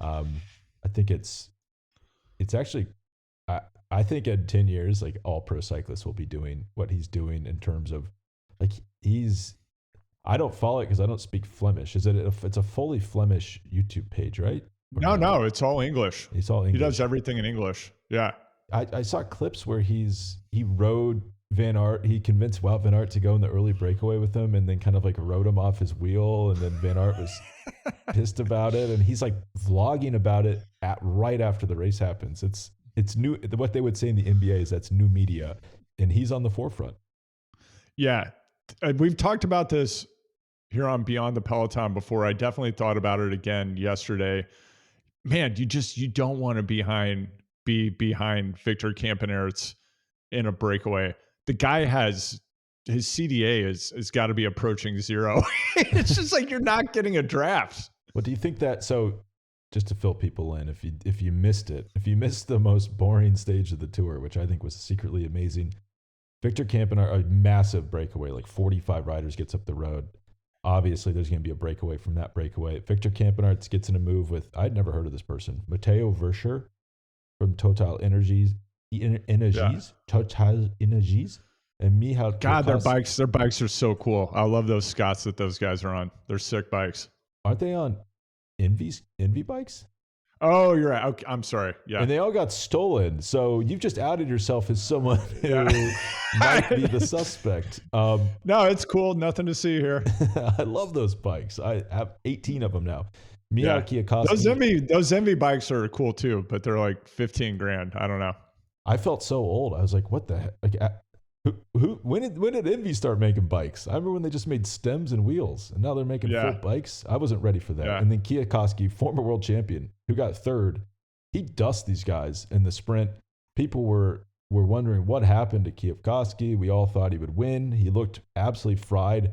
I think it's actually, I think in 10 years, all pro cyclists will be doing what he's doing in terms of I don't follow it because I don't speak Flemish. It's a fully Flemish YouTube page, right? No, it's all English. It's all English. He does everything in English. Yeah. I saw clips where he rode Van Aert, he convinced Wout Van Aert to go in the early breakaway with him and then kind of like rode him off his wheel. And then Van Aert was pissed about it. And he's like vlogging about it right after the race happens. It's new. What they would say in the NBA is that's new media. And he's on the forefront. Yeah. We've talked about this here on Beyond the Peloton before. I definitely thought about it again yesterday. Man, you don't want to be behind Victor Campenaerts in a breakaway. The guy has his CDA has got to be approaching 0. It's just like you're not getting a draft. What do you think that? So, just to fill people in, if you missed it, if you missed the most boring stage of the tour, which I think was secretly amazing, Victor Campenaerts, a massive breakaway, like 45 riders gets up the road. Obviously, there's going to be a breakaway from that breakaway. Victor Campenaerts gets in a move with, I'd never heard of this person, Matteo Jorgenson from Total Energies, Total Energies, and Michal. God, their bikes are so cool. I love those Scots that those guys are on. They're sick bikes. Aren't they on Envy bikes? Oh, you're right. Okay, I'm sorry. Yeah. And they all got stolen. So you've just outed yourself as someone who might be the suspect. No, it's cool. Nothing to see here. I love those bikes. I have 18 of them now. Michal Kwiatkowski. Those Envy bikes are cool too, but they're like 15 grand. I don't know. I felt so old. I was like, what the heck? Like, when did Envy start making bikes? I remember when they just made stems and wheels, and now they're making full bikes. I wasn't ready for that. Yeah. And then Kwiatkowski, former world champion, who got third, he dusted these guys in the sprint. People were wondering what happened to Kwiatkowski. We all thought he would win. He looked absolutely fried.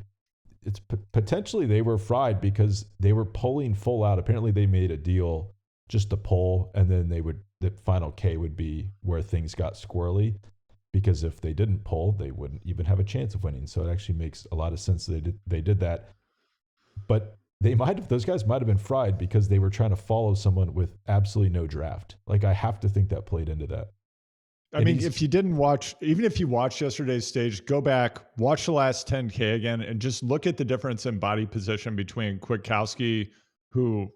It's potentially they were fried because they were pulling full out. Apparently they made a deal just to pull, and then the final K would be where things got squirrely. Because if they didn't pull, they wouldn't even have a chance of winning. So it actually makes a lot of sense that they did that. But those guys might have been fried because they were trying to follow someone with absolutely no draft. Like, I have to think that played into that. I mean, if you didn't watch, even if you watched yesterday's stage, go back, watch the last 10K again, and just look at the difference in body position between Kwiatkowski, who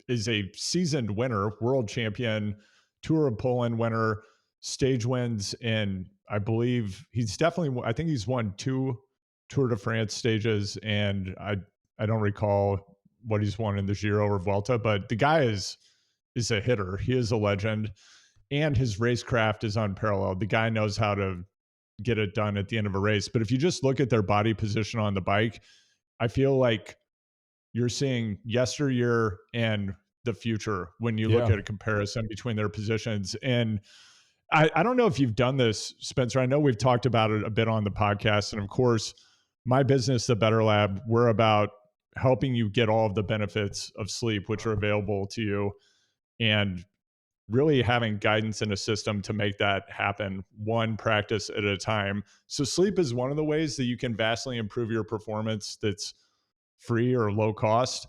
is a seasoned winner, world champion, Tour of Poland winner, stage wins, and I believe I think he's won 2 Tour de France stages, and I don't recall what he's won in the Giro or Vuelta, but the guy is a hitter. He is a legend, and his racecraft is unparalleled. The guy knows how to get it done at the end of a race. But if you just look at their body position on the bike, I feel like you're seeing yesteryear and the future when you look at a comparison between their positions. And I don't know if you've done this, Spencer. I know we've talked about it a bit on the podcast. And of course, my business, The Better Lab, we're about helping you get all of the benefits of sleep, which are available to you, and really having guidance and a system to make that happen, one practice at a time. So sleep is one of the ways that you can vastly improve your performance that's free or low cost.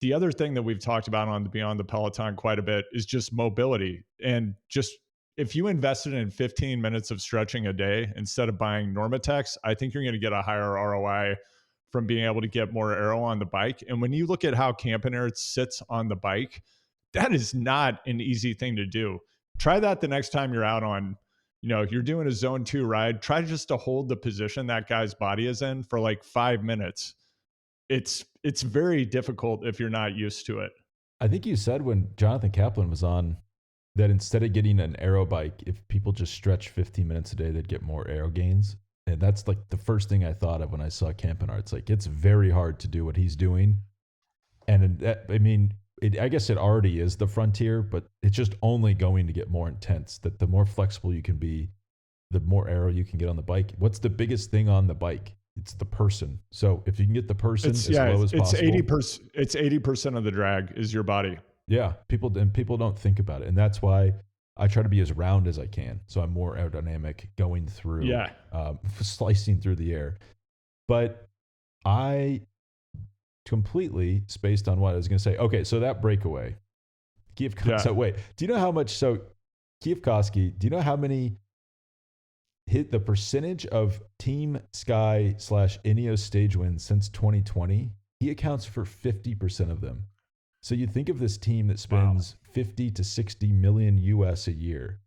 The other thing that we've talked about on the Beyond the Peloton quite a bit is just mobility. And just if you invested in 15 minutes of stretching a day instead of buying Normatex, I think you're going to get a higher ROI from being able to get more aero on the bike. And when you look at how Campenaerts sits on the bike, that is not an easy thing to do. Try that the next time you're out on, you're doing a zone 2 ride. Try just to hold the position that guy's body is in for like 5 minutes. It's very difficult if you're not used to it. I think you said when Jonathan Kaplan was on that instead of getting an aero bike, if people just stretch 15 minutes a day, they'd get more aero gains. And that's like the first thing I thought of when I saw Campenaerts. Like, it's very hard to do what he's doing. And I guess it already is the frontier, but it's just only going to get more intense. That the more flexible you can be, the more aero you can get on the bike. What's the biggest thing on the bike? It's the person. So if you can get the person as low as possible. It's 80% of the drag is your body. Yeah, people don't think about it. And that's why I try to be as round as I can. So I'm more aerodynamic going through, slicing through the air. But I completely spaced on what I was going to say. Okay, so that breakaway. So wait, do you know how much, Kwiatkowski, do you know how many hit the percentage of Team Sky / Ineos stage wins since 2020? He accounts for 50% of them. So you think of this team that spends 50 to 60 million US a year.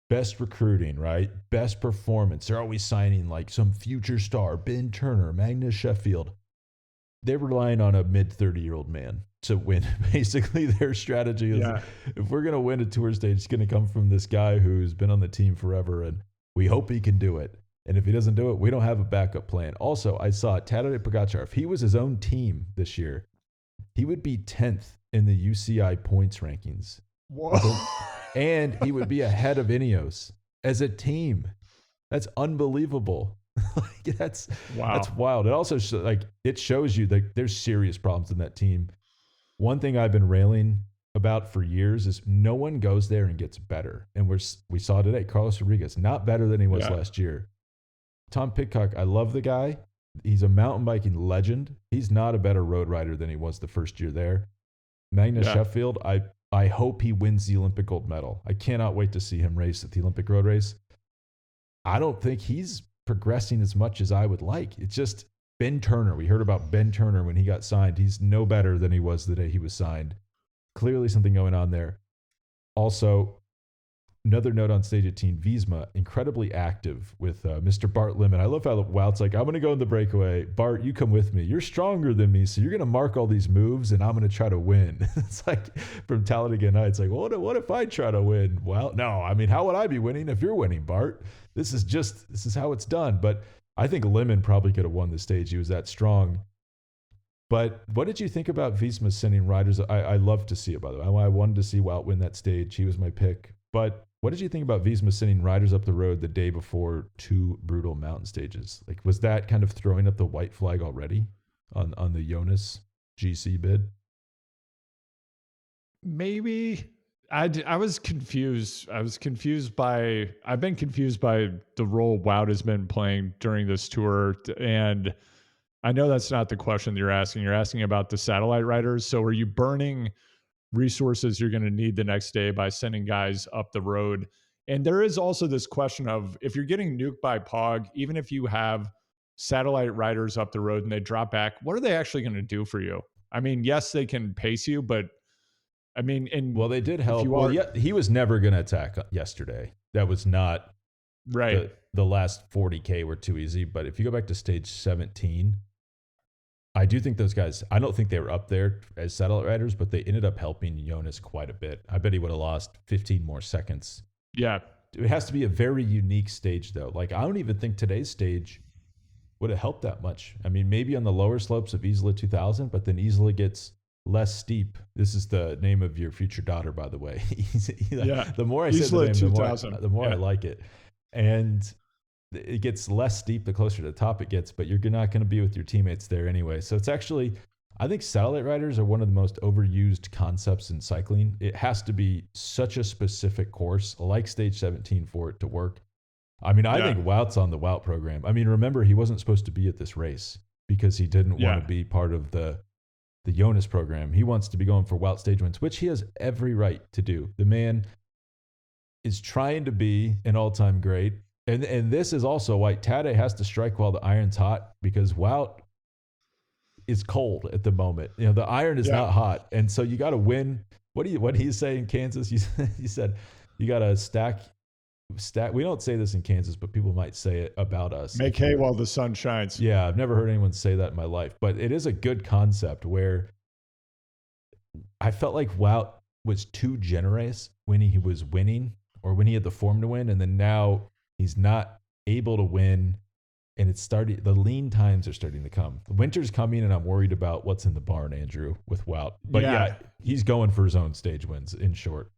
best recruiting, right? Best performance. They're always signing like some future star, Ben Turner, Magnus Sheffield. They're relying on a mid-30-year-old man to win. Basically, their strategy is if we're going to win a tour stage, it's going to come from this guy who's been on the team forever, and we hope he can do it. And if he doesn't do it, we don't have a backup plan. Also, I saw Tadej Pogačar. If he was his own team this year, he would be 10th in the UCI points rankings. Whoa. And he would be ahead of Ineos as a team. That's unbelievable. That's wild. It also it shows you that there's serious problems in that team. One thing I've been railing about for years is no one goes there and gets better. And we saw today, Carlos Rodriguez, not better than he was last year. Tom Pidcock, I love the guy. He's a mountain biking legend. He's not a better road rider than he was the first year there. Magnus Sheffield, I hope he wins the Olympic gold medal. I cannot wait to see him race at the Olympic road race. I don't think he's progressing as much as I would like. It's just Ben Turner. We heard about Ben Turner when he got signed. He's no better than he was the day he was signed. Clearly something going on there. Also, another note on Stage 18, Visma, incredibly active with Mr. Bart Limon. I love how Wout's like, I'm going to go in the breakaway. Bart, you come with me. You're stronger than me, so you're going to mark all these moves, and I'm going to try to win. It's like from Talladega Nights, like, well, what if I try to win? Well, no, I mean, how would I be winning if you're winning, Bart? This is how it's done. But I think Limon probably could have won the stage. He was that strong. But what did you think about Visma sending riders? I love to see it, by the way. I wanted to see Wout win that stage. He was my pick. But what did you think about Visma sending riders up the road the day before 2 brutal mountain stages? Like, was that kind of throwing up the white flag already on the Jonas GC bid? Maybe. I was confused. I've been confused by the role Wout has been playing during this tour. And I know that's not the question that you're asking. You're asking about the satellite riders. So are you burning resources you're going to need the next day by sending guys up the road? And there is also this question of, if you're getting nuked by Pog, even if you have satellite riders up the road and they drop back, what are they actually going to do for you? I mean, yes, they can pace you, but I mean, they did help. He was never going to attack yesterday. That was not right. The last 40K were too easy. But if you go back to stage 17, I do think those guys, I don't think they were up there as satellite riders, but they ended up helping Jonas quite a bit. I bet he would have lost 15 more seconds. Yeah. It has to be a very unique stage, though. Like, I don't even think today's stage would have helped that much. I mean, maybe on the lower slopes of Isla 2000, but then Isla gets less steep. This is the name of your future daughter, by the way. The more I say the name, the more I like it. And it gets less steep the closer to the top it gets, but you're not going to be with your teammates there anyway. So it's actually, I think satellite riders are one of the most overused concepts in cycling. It has to be such a specific course like stage 17 for it to work. I mean, I think Wout's on the Wout program. I mean, remember, he wasn't supposed to be at this race because he didn't want to be part of the Jonas program. He wants to be going for Wout stage wins, which he has every right to do. The man is trying to be an all-time great. And this is also why Tadej has to strike while the iron's hot, because Wout is cold at the moment. You know, the iron is not hot. And so you got to win. What do you say in Kansas? You said you got to stack. We don't say this in Kansas, but people might say it about us. Make hay while the sun shines. Yeah, I've never heard anyone say that in my life, but it is a good concept where I felt like Wout was too generous when he was winning or when he had the form to win, and then now he's not able to win, and the lean times are starting to come. The winter's coming, and I'm worried about what's in the barn, Andrew, with Wout. But he's going for his own stage wins, in short.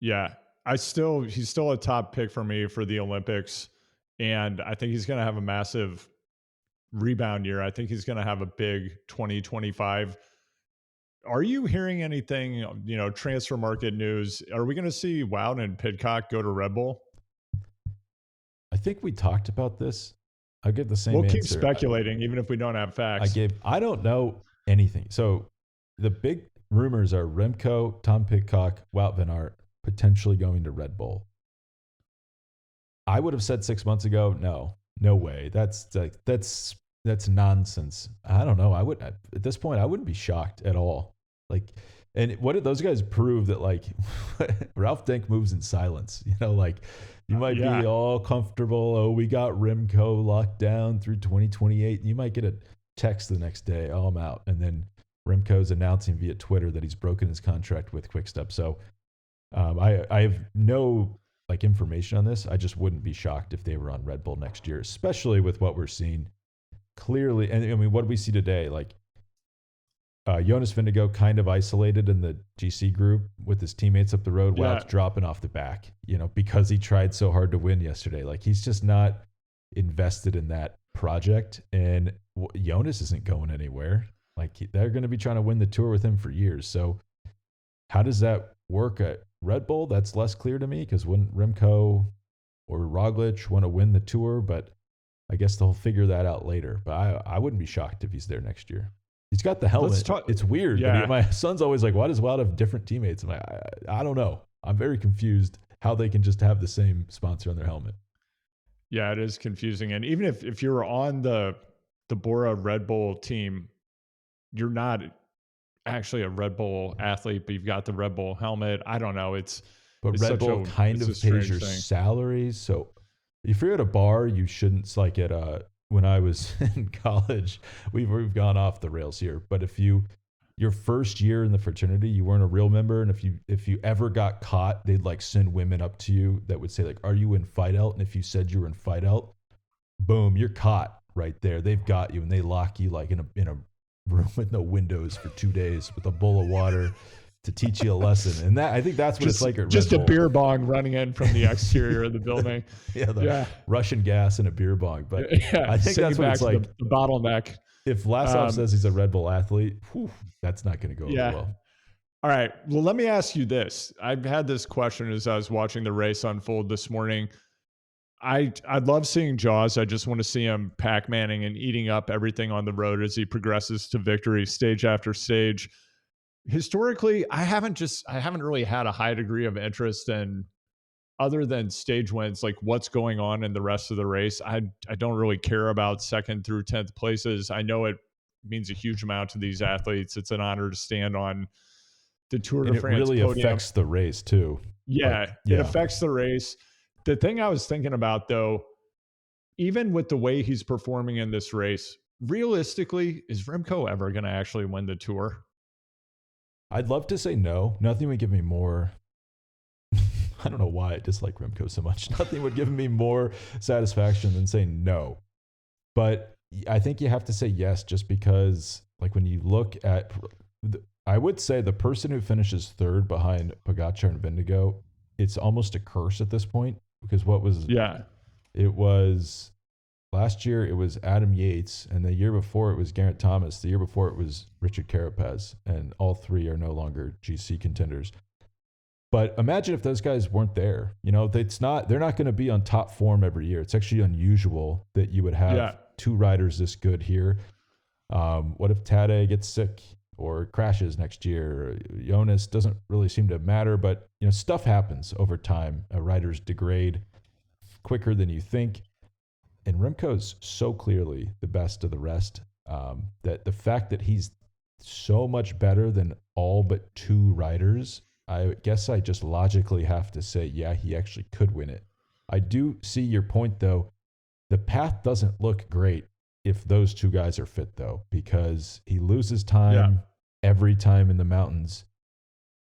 Yeah. He's still a top pick for me for the Olympics, and I think he's going to have a massive rebound year. I think he's going to have a big 2025. Are you hearing anything, transfer market news? Are we going to see Wout and Pidcock go to Red Bull? I think we talked about this. I'll give the same answer. We'll keep speculating, even if we don't have facts. I don't know anything. So the big rumors are Remco, Tom Pidcock, Wout van Aert, potentially going to Red Bull. I would have said 6 months ago, no way. That's nonsense. I don't know. At this point, I wouldn't be shocked at all. Like, And what did those guys prove that like Ralph Denk moves in silence? Like you might Yeah. be all comfortable. Oh, we got Remco locked down through 2028. You might get a text the next day. Oh, I'm out. And then Remco's announcing via Twitter that he's broken his contract with Quickstep. So I have no like information on this. I just wouldn't be shocked if they were on Red Bull next year, especially with what we're seeing clearly. And I mean, what do we see today? Like Jonas Vingegaard kind of isolated in the GC group with his teammates up the road while it's dropping off the back, because he tried so hard to win yesterday. Like he's just not invested in that project. And Jonas isn't going anywhere. Like they're going to be trying to win the Tour with him for years. So how does that work at Red Bull? That's less clear to me, because when Remco or Roglic want to win the Tour, but I guess they'll figure that out later. But I wouldn't be shocked if he's there next year. He's got the helmet. It's weird. Yeah. But my son's always like, why does Wout have different teammates? I'm like, I don't know. I'm very confused how they can just have the same sponsor on their helmet. Yeah, it is confusing. And even if you're on the Bora Red Bull team, you're not actually a Red Bull athlete, but you've got the Red Bull helmet. I don't know. But Red Bull kind of pays your salaries. So if you're at a bar, you shouldn't, like at when I was in college, we've gone off the rails here. But if your first year in the fraternity, you weren't a real member, and if you ever got caught, they'd like send women up to you that would say like, "Are you in Fight Out?" And if you said you were in Fight Out, boom, you're caught right there. They've got you, and they lock you like in a room with no windows for 2 days with a bowl of water to teach you a lesson. And that, I think that's what it's like at just Red a Bull. beer bong running in from the exterior of the building. Russian gas and a beer bong. But I think that's what it's like. The bottleneck. If Vlasov says he's a Red Bull athlete, that's not going to go over well. All right. Well, let me ask you this. I've had this question as I was watching the race unfold this morning. I love seeing Jaws. I just want to see him Pac-Manning and eating up everything on the road as he progresses to victory stage after stage. Historically, I haven't really had a high degree of interest in, other than stage wins, like what's going on in the rest of the race. I don't really care about 2nd through 10th places. I know it means a huge amount to these athletes. It's an honor to stand on the Tour de France podium. It really affects the race too. Yeah, it affects the race. The thing I was thinking about though, even with the way he's performing in this race, realistically, is Remco ever going to actually win the Tour? I'd love to say no. Nothing would give me more. I don't know why I dislike Remco so much. Nothing would give me more satisfaction than saying no. But I think you have to say yes, just because, like, when you look at, I would say the person who finishes third behind Pogačar and Vingegaard, it's almost a curse at this point, because it was last year, it was Adam Yates, and the year before it was Geraint Thomas. The year before it was Richard Carapaz, and all three are no longer GC contenders. But imagine if those guys weren't there. They're not going to be on top form every year. It's actually unusual that you would have two riders this good here. What if Tadej gets sick or crashes next year? Jonas doesn't really seem to matter, but stuff happens over time. Riders degrade quicker than you think. And Remco's so clearly the best of the rest, that the fact that he's so much better than all but two riders, I guess I just logically have to say, yeah, he actually could win it. I do see your point, though. The path doesn't look great if those two guys are fit, though, because he loses time every time in the mountains,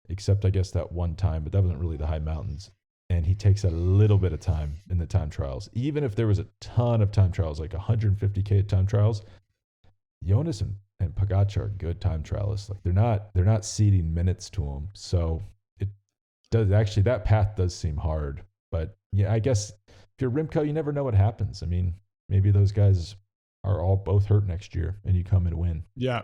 except I guess that one time, but that wasn't really the high mountains. And he takes a little bit of time in the time trials. Even if there was a ton of time trials, like 150K time trials, Jonas and Pogačar are good time trialists. Like they're not ceding minutes to him. So it does actually, that path does seem hard. But yeah, I guess if you're Remco, you never know what happens. I mean, maybe those guys are all both hurt next year and you come and win. Yeah.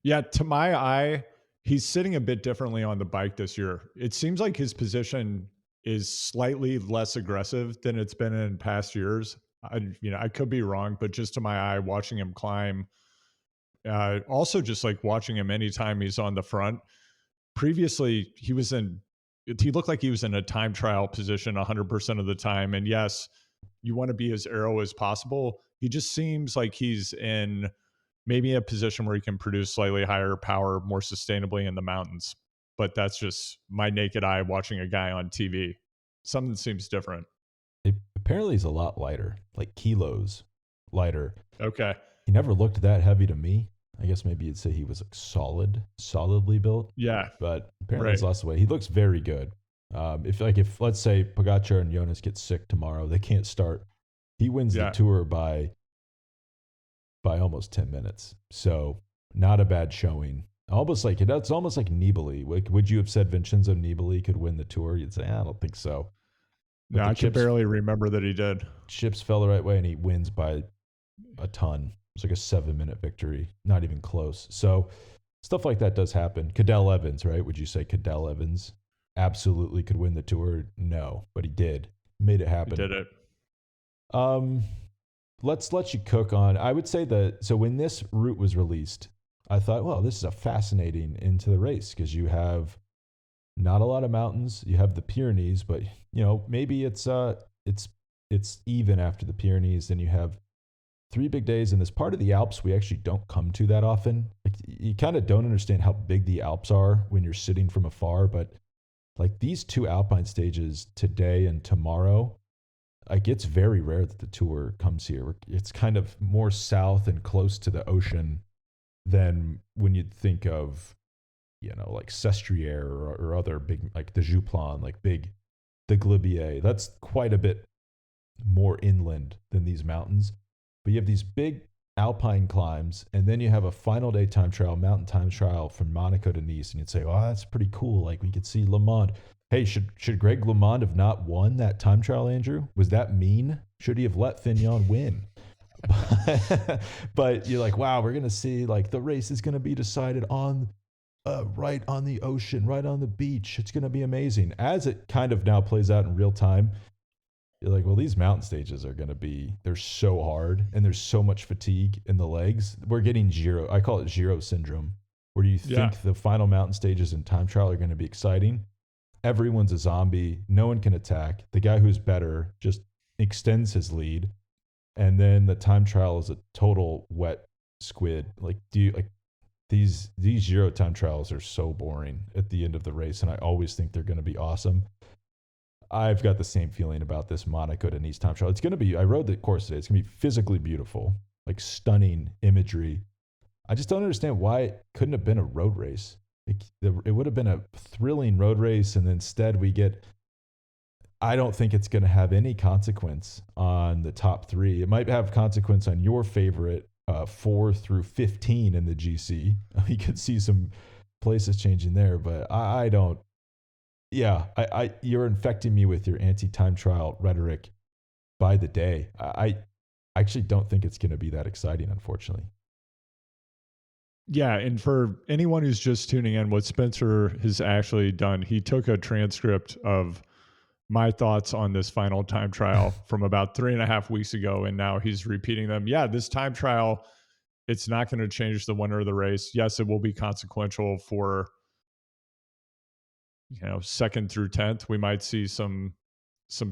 Yeah. To my eye, he's sitting a bit differently on the bike this year. It seems like his position is slightly less aggressive than it's been in past years. I could be wrong, but just to my eye, watching him climb, also just like watching him anytime he's on the front. Previously, he looked like he was in a time trial position 100% of the time. And yes, you want to be as aero as possible. He just seems like he's in maybe a position where he can produce slightly higher power more sustainably in the mountains. but that's just my naked eye watching a guy on TV. Something seems different. Apparently he's a lot lighter, like kilos lighter. Okay. He never looked that heavy to me. I guess maybe you'd say he was like solidly built. Yeah. But apparently Right. he's lost the weight. He looks very good. If let's say Pogačar and Jonas get sick tomorrow, they can't start. He wins the tour by almost 10 minutes. So not a bad showing. It's almost like Nibali. Would you have said Vincenzo Nibali could win the tour? You'd say, I don't think so. But No, I can barely remember that he did. Chips fell the right way, and he wins by a ton. It's like a 7-minute victory, not even close. So stuff like that does happen. Cadel Evans, right? Would you say Cadel Evans absolutely could win the tour? No, but he did. Made it happen. He did it. Let's let you cook on. I would say that, so when this route was released, I thought, well, this is a fascinating into the race because you have not a lot of mountains. You have the Pyrenees, but maybe it's even after the Pyrenees. Then you have 3 big days in this part of the Alps we actually don't come to that often. Like, you kind of don't understand how big the Alps are when you're sitting from afar, but like these 2 alpine stages today and tomorrow, like it's very rare that the tour comes here. It's kind of more south and close to the ocean than when you'd think of, like Sestriere or other big, like the Jouplan, like the Glibier. That's quite a bit more inland than these mountains. But you have these big alpine climbs, and then you have a final day time trial, mountain time trial from Monaco to Nice. And you'd say, oh, that's pretty cool. Like we could see Le Mans. Hey, should Greg LeMond have not won that time trial, Andrew? Was that mean? Should he have let Fignon win? But you're like, wow, we're going to see like the race is going to be decided on right on the ocean, right on the beach. It's going to be amazing. As it kind of now plays out in real time, you're like, well, these mountain stages are going to be, they're so hard and there's so much fatigue in the legs. We're getting Giro. I call it Giro syndrome. Where do you think the final mountain stages in time trial are going to be exciting? Everyone's a zombie. No one can attack. The guy who's better just extends his lead. And then the time trial is a total wet squid. Like, these Giro time trials are so boring at the end of the race. And I always think they're going to be awesome. I've got the same feeling about this Monaco to Nice time trial. It's going to be, I rode the course today. It's going to be physically beautiful, like stunning imagery. I just don't understand why it couldn't have been a road race. It would have been a thrilling road race, and instead we get, I don't think it's going to have any consequence on the top 3. It might have consequence on your favorite 4 through 15 in the GC. You could see some places changing there, but I don't. Yeah, you're infecting me with your anti-time trial rhetoric by the day. I actually don't think it's going to be that exciting, unfortunately. Yeah, and for anyone who's just tuning in, what Spencer has actually done, he took a transcript of my thoughts on this final time trial from about 3.5 weeks ago, and now he's repeating them. Yeah, this time trial, it's not going to change the winner of the race. Yes, it will be consequential for 2nd through 10th. We might see some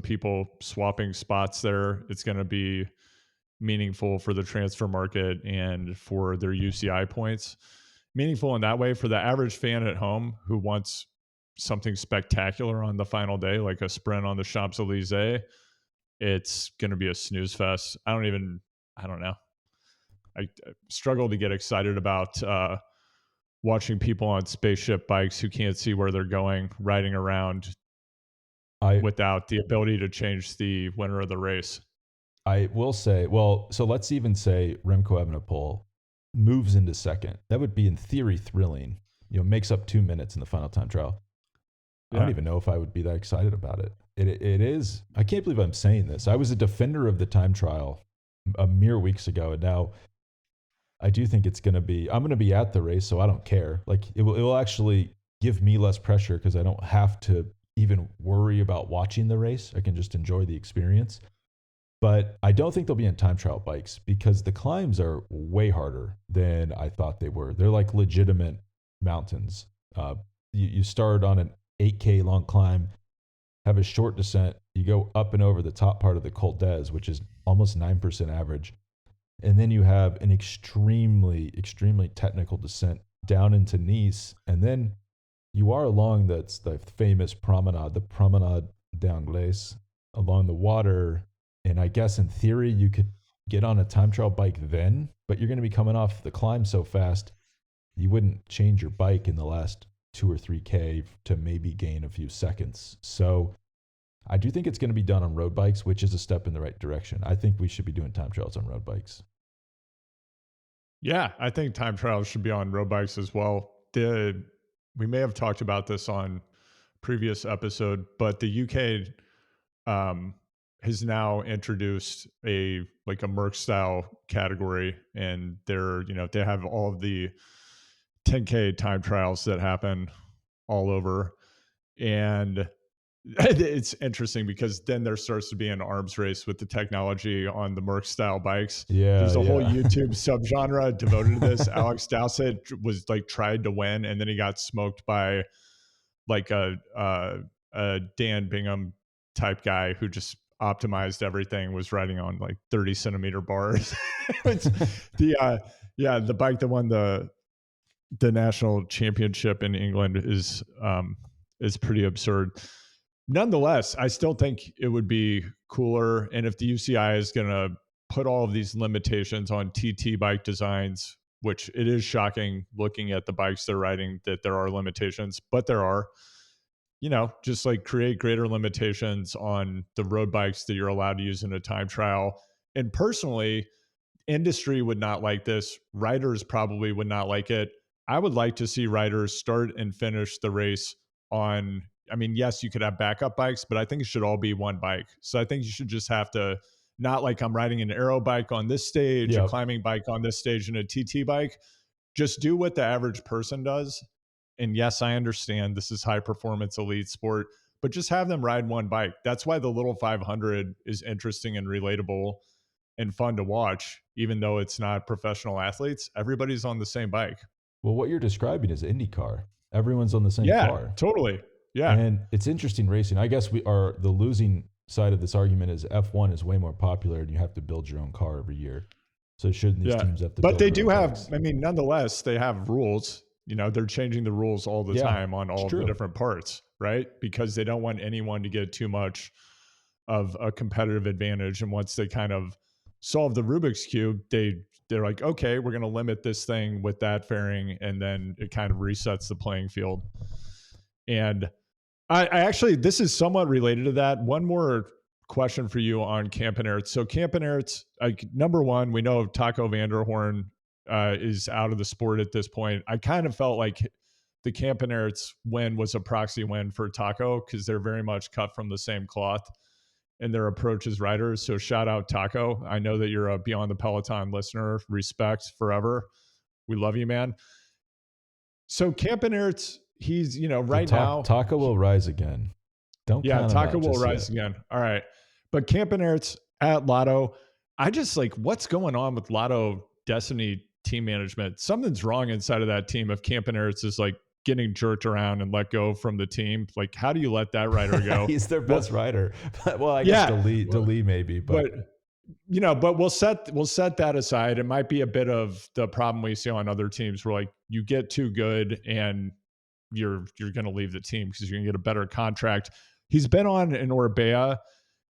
people swapping spots there. It's going to be meaningful for the transfer market and for their UCI points. Meaningful in that way for the average fan at home who wants something spectacular on the final day, like a sprint on the Champs-Elysees. It's going to be a snooze fest. I don't know. I struggle to get excited about watching people on spaceship bikes who can't see where they're going, riding around without the ability to change the winner of the race. I will say, so let's even say Remco Evenepoel moves into second. That would be in theory thrilling. Makes up 2 minutes in the final time trial. Yeah. I don't even know if I would be that excited about it. It is. I can't believe I'm saying this. I was a defender of the time trial a mere weeks ago, and now I do think it's going to be. I'm going to be at the race, so I don't care. Like it will actually give me less pressure because I don't have to even worry about watching the race. I can just enjoy the experience. But I don't think they'll be in time trial bikes because the climbs are way harder than I thought they were. They're like legitimate mountains. You start on an 8K long climb, have a short descent. You go up and over the top part of the Col d'Ez, which is almost 9% average. And then you have an extremely, extremely technical descent down into Nice. And then you are along that's the famous promenade, the Promenade d'Anglais, along the water. And I guess in theory, you could get on a time trial bike then, but you're going to be coming off the climb so fast, you wouldn't change your bike in the last 2 or 3K to maybe gain a few seconds. So I do think it's going to be done on road bikes, which is a step in the right direction. I think we should be doing time trials on road bikes. Yeah, I think time trials should be on road bikes as well. We may have talked about this on previous episode, but the UK has now introduced a Merc style category, and they have all of the 10K time trials that happen all over. And it's interesting because then there starts to be an arms race with the technology on the Merc style bikes. Yeah. There's a whole YouTube subgenre devoted to this. Alex Dowsett was tried to win, and then he got smoked by a Dan Bingham type guy who just optimized everything, was riding on 30 centimeter bars. It's the bike that won the national championship in England is pretty absurd. Nonetheless, I still think it would be cooler. And if the UCI is going to put all of these limitations on TT bike designs, which it is shocking looking at the bikes they're riding that there are limitations, but there are, just create greater limitations on the road bikes that you're allowed to use in a time trial. And personally, industry would not like this. Riders probably would not like it. I would like to see riders start and finish the race on, yes, you could have backup bikes, but I think it should all be one bike. So I think you should just have to, not like I'm riding an aero bike on this stage, a climbing bike on this stage, and a TT bike. Just do what the average person does. And yes, I understand this is high performance elite sport, but just have them ride one bike. That's why the little 500 is interesting and relatable and fun to watch, even though it's not professional athletes. Everybody's on the same bike. Well, what you're describing is IndyCar. Everyone's on the same car. Yeah, totally. Yeah. And it's interesting racing. I guess the losing side of this argument is F1 is way more popular and you have to build your own car every year. So shouldn't these teams have to build But they their do own have, bikes? nonetheless, they have rules. They're changing the rules all the time on all of the different parts, right? Because they don't want anyone to get too much of a competitive advantage. And once they kind of solve the Rubik's Cube, they're like, okay, we're going to limit this thing with that fairing. And then it kind of resets the playing field. And I actually, this is somewhat related to that. One more question for you on Camp and Ertz. So Camp and Ertz, number one, we know Taco Vanderhorn is out of the sport at this point. I kind of felt like the Camp and Ertz win was a proxy win for Taco because they're very much cut from the same cloth in their approach as riders. So shout out Taco. I know that you're a Beyond the Peloton listener. Respect forever. We love you, man. So Camp and Ertz, he's, now. Taco will rise again. Don't count Taco will rise again. All right. But Camp and Ertz at Lotto, I just what's going on with Lotto Destiny team management? Something's wrong inside of that team if Camp and Ertz is getting jerked around and let go from the team. How do you let that rider go? He's their best rider. Well, I guess Delee maybe, but we'll set that aside. It might be a bit of the problem we see on other teams where you get too good and you're going to leave the team because you're going to get a better contract. He's been on an Orbea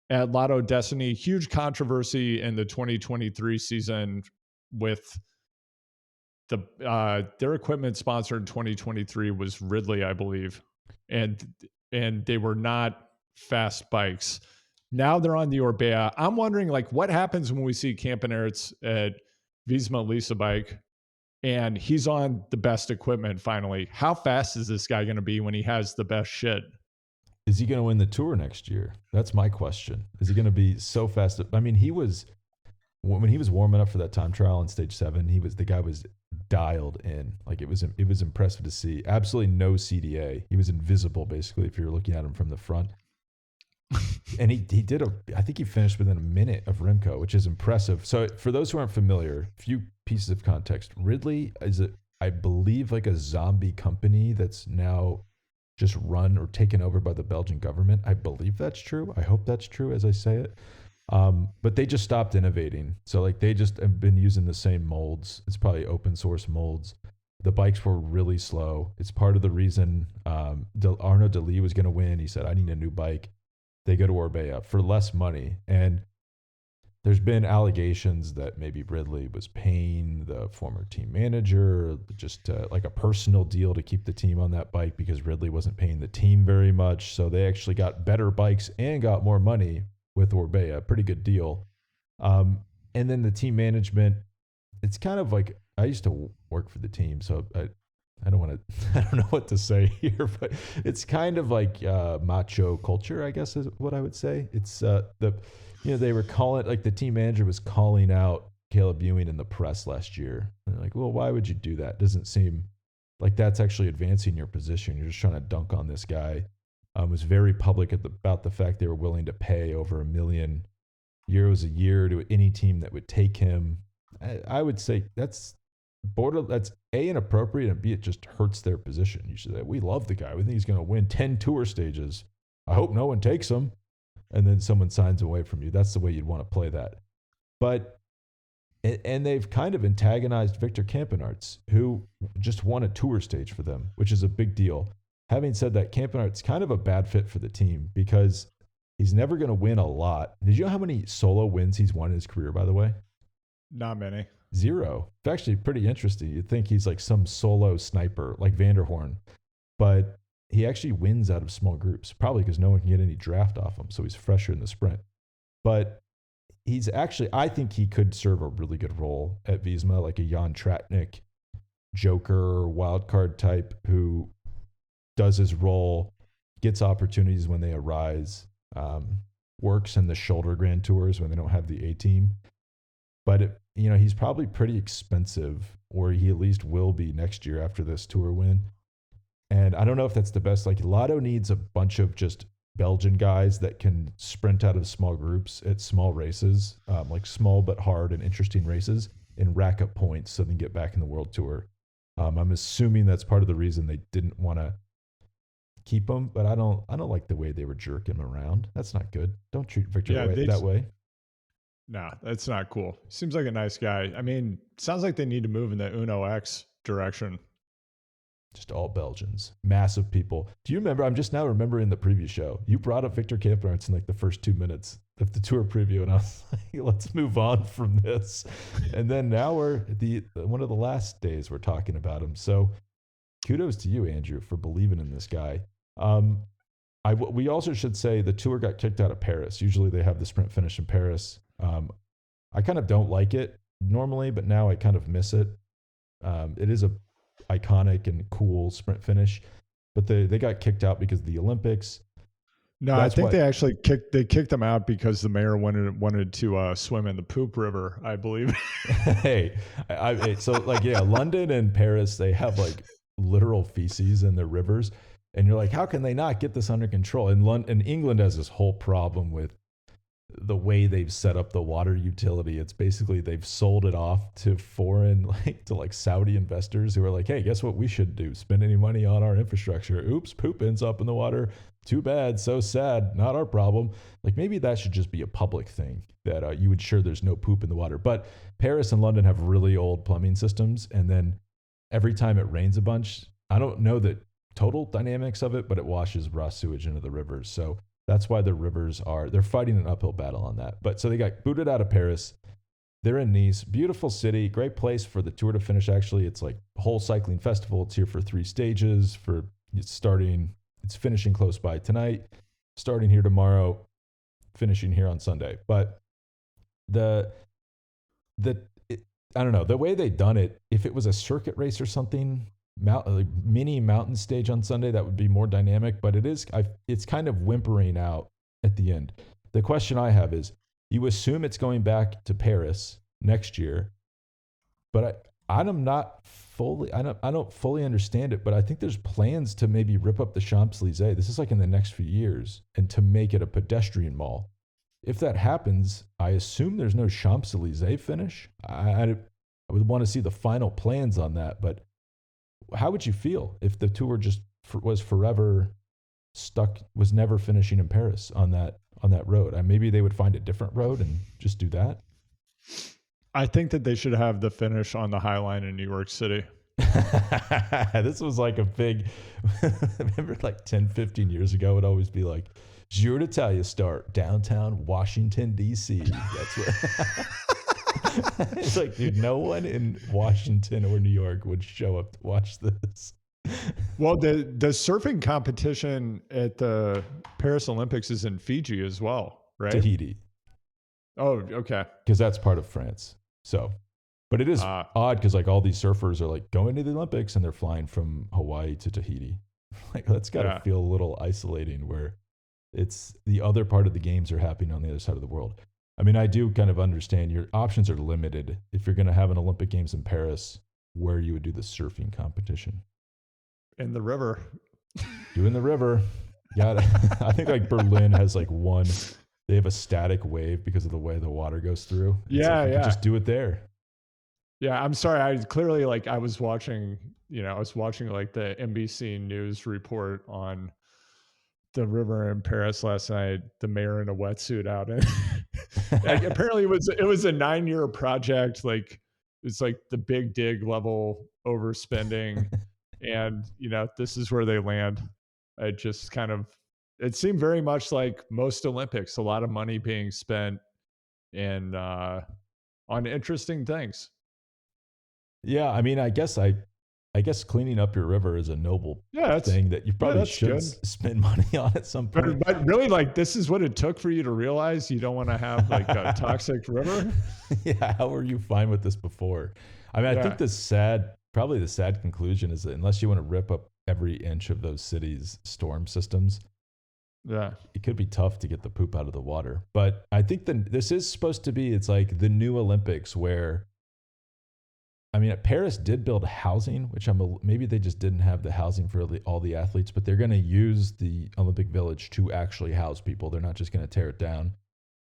at Lotto Destiny. Huge controversy in the 2023 season with their equipment sponsor in 2023 was Ridley, I believe. And they were not fast bikes. Now they're on the Orbea. I'm wondering what happens when we see Camp and Ertz at Visma-Lease bike and he's on the best equipment finally. How fast is this guy going to be when he has the best shit? Is he going to win the Tour next year? That's my question. Is he going to be so fast? When he was warming up for that time trial on stage 7, the guy was dialed in. It was impressive to see. Absolutely no CDA. He was invisible basically if you were looking at him from the front. And he I think he finished within a minute of Remco, which is impressive. So for those who aren't familiar, a few pieces of context. Ridley is I believe a zombie company that's now just run or taken over by the Belgian government. I believe that's true. I hope that's true as I say it. But they just stopped innovating. So they just have been using the same molds. It's probably open source molds. The bikes were really slow. It's part of the reason Arnaud Delis was going to win. He said, I need a new bike. They go to Orbea for less money. And there's been allegations that maybe Ridley was paying the former team manager just like a personal deal to keep the team on that bike because Ridley wasn't paying the team very much. So they actually got better bikes and got more money with Orbea. Pretty good deal. And then the team management, it's kind of like, I used to work for the team, so I don't want to, I don't know what to say here, but it's kind of like macho culture, I guess is what I would say. It's they were calling, like the team manager was calling out Caleb Ewing in the press last year. And they're like, well, why would you do that? Doesn't seem like that's actually advancing your position. You're just trying to dunk on this guy. Was very public about the fact they were willing to pay over €1 million a year to any team that would take him. I would say that's A, inappropriate, and B, it just hurts their position. You should say, we love the guy. We think he's going to win 10 tour stages. I hope no one takes him. And then someone signs away from you. That's the way you'd want to play that. But, and they've kind of antagonized Victor Campenaerts, who just won a tour stage for them, which is a big deal. Having said that, Campenaerts kind of a bad fit for the team because he's never going to win a lot. Did you know how many solo wins he's won in his career, by the way? Not many. 0. It's actually pretty interesting. You'd think he's like some solo sniper like Vanderhorn, but he actually wins out of small groups, probably because no one can get any draft off him. So he's fresher in the sprint. But he's actually, I think he could serve a really good role at Visma, like a Jan Tratnik, joker, wildcard type who does his role, gets opportunities when they arise, works in the shoulder grand tours when they don't have the A team. But he's probably pretty expensive, or he at least will be next year after this tour win. And I don't know if that's the best. Like Lotto needs a bunch of just Belgian guys that can sprint out of small groups at small races, like small but hard and interesting races, and rack up points so they can get back in the World Tour. I'm assuming that's part of the reason they didn't want to keep him, but I don't like the way they were jerking him around. That's not good. Don't treat Victor that way. No, that's not cool. Seems like a nice guy. I mean, sounds like they need to move in the Uno X direction. Just all Belgians, massive people. Do you remember? I'm just now remembering the previous show. You brought up Victor Campenaerts in like the first 2 minutes of the tour preview, and I was like, let's move on from this. And then now we're at one of the last days we're talking about him. So kudos to you, Andrew, for believing in this guy. We also should say the tour got kicked out of Paris. Usually they have the sprint finish in Paris. I kind of don't like it normally, but now I kind of miss it. It is a iconic and cool sprint finish, but they got kicked out because of the Olympics. No, I think they actually kicked them out because the mayor wanted to swim in the poop river, I believe. Hey, so like, yeah, London and Paris, they have like literal feces in their rivers. And you're like, how can they not get this under control? And England has this whole problem with the way they've set up the water utility. It's basically they've sold it off to foreign, like Saudi investors who are like, hey, guess what we should do? Spend any money on our infrastructure. Oops, poop ends up in the water. Too bad. So sad. Not our problem. Like maybe that should just be a public thing that you would ensure there's no poop in the water. But Paris and London have really old plumbing systems. And then every time it rains a bunch, I don't know the total dynamics of it, but it washes raw sewage into the rivers. So that's why the rivers they're fighting an uphill battle on that. But so they got booted out of Paris. They're in Nice, beautiful city, great place for the tour to finish. Actually, it's like a whole cycling festival. It's here for 3 stages it's finishing close by tonight, starting here tomorrow, finishing here on Sunday. But I don't know, the way they done it, if it was a circuit race or something, like mini mountain stage on Sunday, that would be more dynamic, but it's kind of whimpering out at the end. The question I have is, you assume it's going back to Paris next year, but I don't fully understand it, but I think there's plans to maybe rip up the Champs-Élysées. This is like in the next few years, and to make it a pedestrian mall. If that happens, I assume there's no Champs-Élysées finish. I would want to see the final plans on that, but how would you feel if the tour just was forever stuck, was never finishing in Paris on that road? Maybe they would find a different road and just do that. I think that they should have the finish on the High Line in New York City. This was like a big, remember like 10, 15 years ago, it'd always be like, Giro d'Italia start, downtown Washington, D.C. That's what. It's like, dude, no one in Washington or New York would show up to watch this. Well, the surfing competition at the Paris Olympics is in Fiji as well, right? Tahiti, Oh, okay. because that's part of France. So, but it is odd because like all these surfers are like going to the Olympics and they're flying from Hawaii to Tahiti. Like that's got to feel a little isolating where it's the other part of the games are happening on the other side of the world. I mean, I do kind of understand your options are limited. If you're going to have an Olympic Games in Paris, where you would do the surfing competition. In the river. Doing the river. Yeah, I think like Berlin has like one. They have a static wave because of the way the water goes through. It's Yeah, like, you yeah. could just do it there. Yeah, I'm sorry. I clearly I was watching, like the NBC News report on the river in Paris last night. The mayor in a wetsuit out, and like, apparently it was a 9-year project. Like it's like the big dig level overspending, and this is where they land. It just it seemed very much like most Olympics, a lot of money being spent in on interesting things. Yeah, I mean, I guess cleaning up your river is a noble thing that you probably should spend money on at some point. But really, like, this is what it took for you to realize you don't want to have like a toxic river. Yeah, how were you fine with this before? I mean, I think probably the sad conclusion is that unless you want to rip up every inch of those cities' storm systems, it could be tough to get the poop out of the water. But I think this is supposed to be, it's like the new Olympics where, I mean, Paris did build housing, which maybe they just didn't have the housing for all the athletes, but they're going to use the Olympic Village to actually house people. They're not just going to tear it down.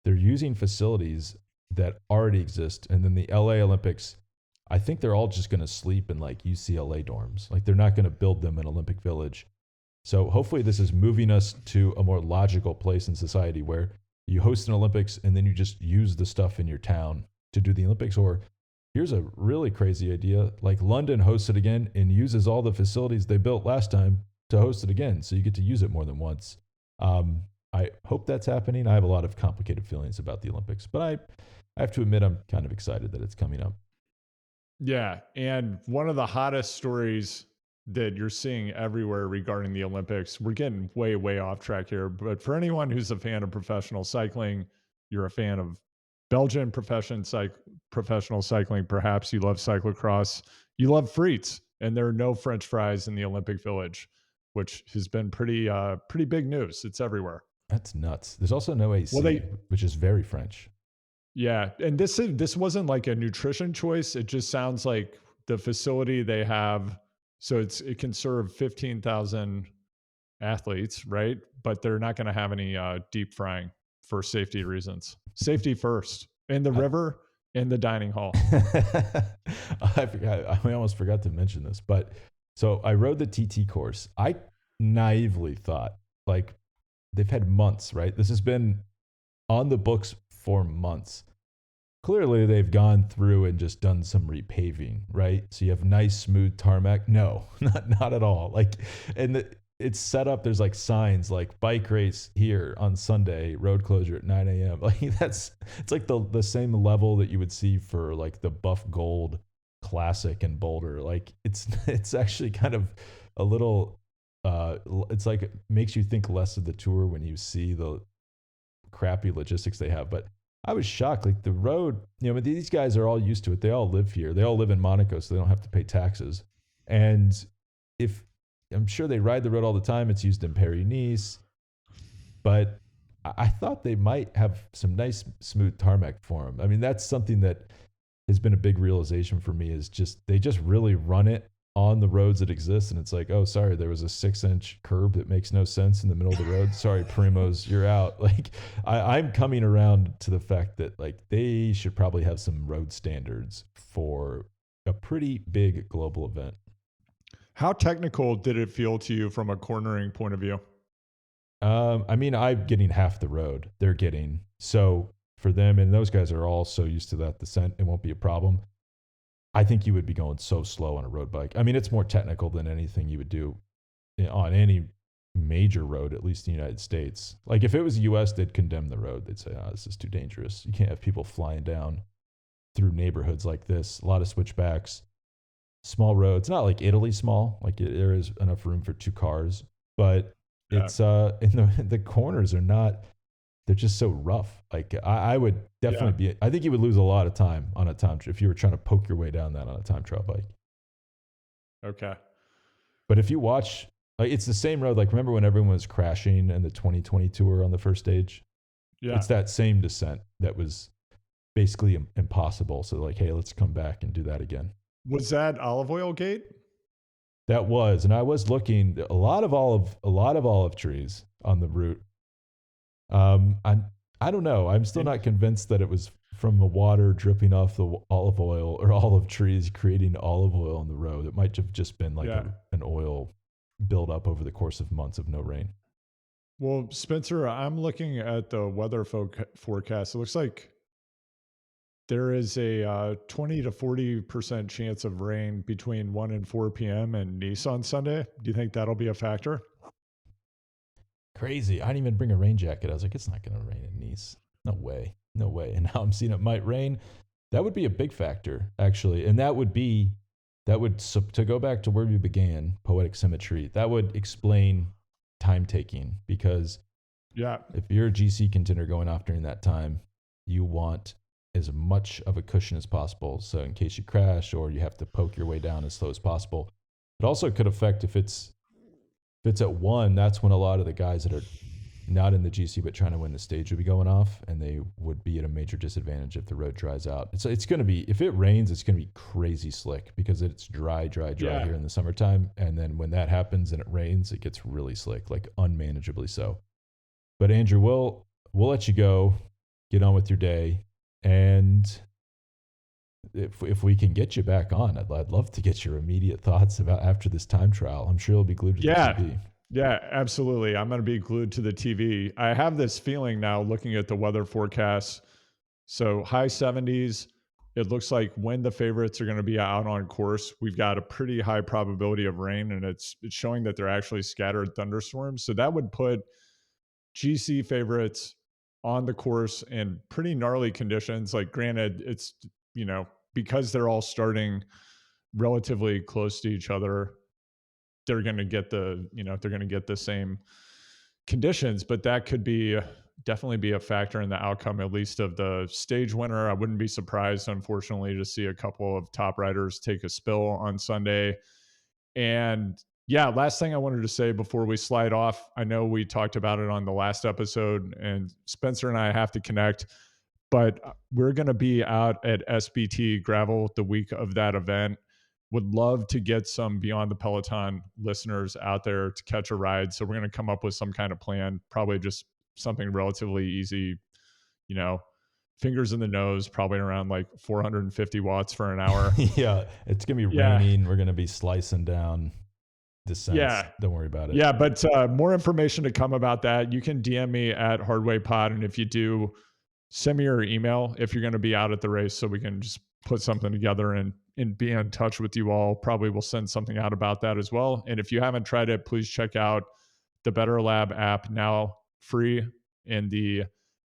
They're using facilities that already exist. And then the LA Olympics, I think they're all just going to sleep in like UCLA dorms. Like they're not going to build them an Olympic Village. So hopefully this is moving us to a more logical place in society where you host an Olympics and then you just use the stuff in your town to do the Olympics. Or here's a really crazy idea. Like London hosts it again and uses all the facilities they built last time to host it again. So you get to use it more than once. I hope that's happening. I have a lot of complicated feelings about the Olympics, but I have to admit I'm kind of excited that it's coming up. Yeah. And one of the hottest stories that you're seeing everywhere regarding the Olympics, we're getting way, way off track here. But for anyone who's a fan of professional cycling, you're a fan of Belgian professional cycling, perhaps you love cyclocross, you love frites, and there are no French fries in the Olympic Village, which has been pretty big news. It's everywhere. That's nuts. There's also no AC, which is very French. Yeah, and this wasn't like a nutrition choice. It just sounds like the facility they have, so it can serve 15,000 athletes, right? But they're not going to have any deep frying for safety reasons. Safety first in the river, in the dining hall. I forgot. I almost forgot to mention this, but so I rode the TT course. I naively thought like they've had months, right? This has been on the books for months. Clearly they've gone through and just done some repaving, right? So you have nice smooth tarmac. No, not at all. Like, and it's set up. There's like signs like bike race here on Sunday, road closure at 9 a.m. Like it's like the same level that you would see for like the Buff Gold Classic in Boulder. Like it's actually kind of a little, it's like it makes you think less of the tour when you see the crappy logistics they have. But I was shocked. Like the road, these guys are all used to it. They all live here. They all live in Monaco, so they don't have to pay taxes. And I'm sure they ride the road all the time. It's used in Paris-Nice. But I thought they might have some nice smooth tarmac for them. I mean, that's something that has been a big realization for me is they just really run it on the roads that exist. And it's like, oh, sorry, there was a 6-inch curb that makes no sense in the middle of the road. Sorry, Primos, you're out. Like I'm coming around to the fact that like they should probably have some road standards for a pretty big global event. How technical did it feel to you from a cornering point of view? I mean, I'm getting half the road they're getting. So for them, and those guys are all so used to that descent, it won't be a problem. I think you would be going so slow on a road bike. I mean, it's more technical than anything you would do on any major road, at least in the United States. Like if it was the US, they'd condemn the road. They'd say, oh, this is too dangerous. You can't have people flying down through neighborhoods like this. A lot of switchbacks, small roads. Not like Italy small. Like there is enough room for 2 cars, but it's in the corners are not. They're just so rough. Like I would definitely be. I think you would lose a lot of time on a time if you were trying to poke your way down that on a time trial bike. Okay. But if you watch, like it's the same road. Like remember when everyone was crashing in the 2020 tour on the first stage? Yeah. It's that same descent that was basically impossible. So like, hey, let's come back and do that again. Was that olive oil gate? That was, and I was looking a lot of olive trees on the route. I don't know. I'm still not convinced that it was from the water dripping off the olive oil or olive trees creating olive oil on the road. It might have just been like an oil buildup over the course of months of no rain. Well, Spencer, I'm looking at the weather forecast. It looks like there is a 20 to 40% chance of rain between 1 and 4 p.m. in Nice on Sunday. Do you think that'll be a factor? Crazy. I didn't even bring a rain jacket. I was like, it's not going to rain in Nice. No way. No way. And now I'm seeing it might rain. That would be a big factor, actually. And to go back to where we began, poetic symmetry, that would explain time taking because if you're a GC contender going off during that time, you want as much of a cushion as possible. So in case you crash or you have to poke your way down as slow as possible. It also could affect if it's at 1, that's when a lot of the guys that are not in the GC but trying to win the stage would be going off, and they would be at a major disadvantage if the road dries out. It's going to be, if it rains, it's going to be crazy slick because it's dry here in the summertime. And then when that happens and it rains, it gets really slick, like unmanageably so. But Andrew, we'll let you go, get on with your day. And if we can get you back on, I'd love to get your immediate thoughts about after this time trial. I'm sure you'll be glued to the TV. Yeah, absolutely. I'm going to be glued to the TV. I have this feeling now looking at the weather forecast. So high 70s, it looks like when the favorites are going to be out on course, we've got a pretty high probability of rain, and it's showing that they're actually scattered thunderstorms. So that would put GC favorites on the course in pretty gnarly conditions. Like granted, it's, because they're all starting relatively close to each other, they're going to get the same conditions, but that could definitely be a factor in the outcome, at least of the stage winner. I wouldn't be surprised, unfortunately, to see a couple of top riders take a spill on Sunday. And last thing I wanted to say before we slide off, I know we talked about it on the last episode and Spencer and I have to connect, but we're going to be out at SBT Gravel the week of that event. Would love to get some Beyond the Peloton listeners out there to catch a ride. So we're going to come up with some kind of plan, probably just something relatively easy, fingers in the nose, probably around like 450 watts for an hour. Yeah, it's going to be raining. We're going to be slicing down descents. Yeah. Don't worry about it. Yeah, but more information to come about that. You can DM me at HardwayPod. And if you do, send me your email if you're going to be out at the race so we can just put something together and be in touch with you all. Probably we'll send something out about that as well. And if you haven't tried it, please check out the Better Lab app, now free in the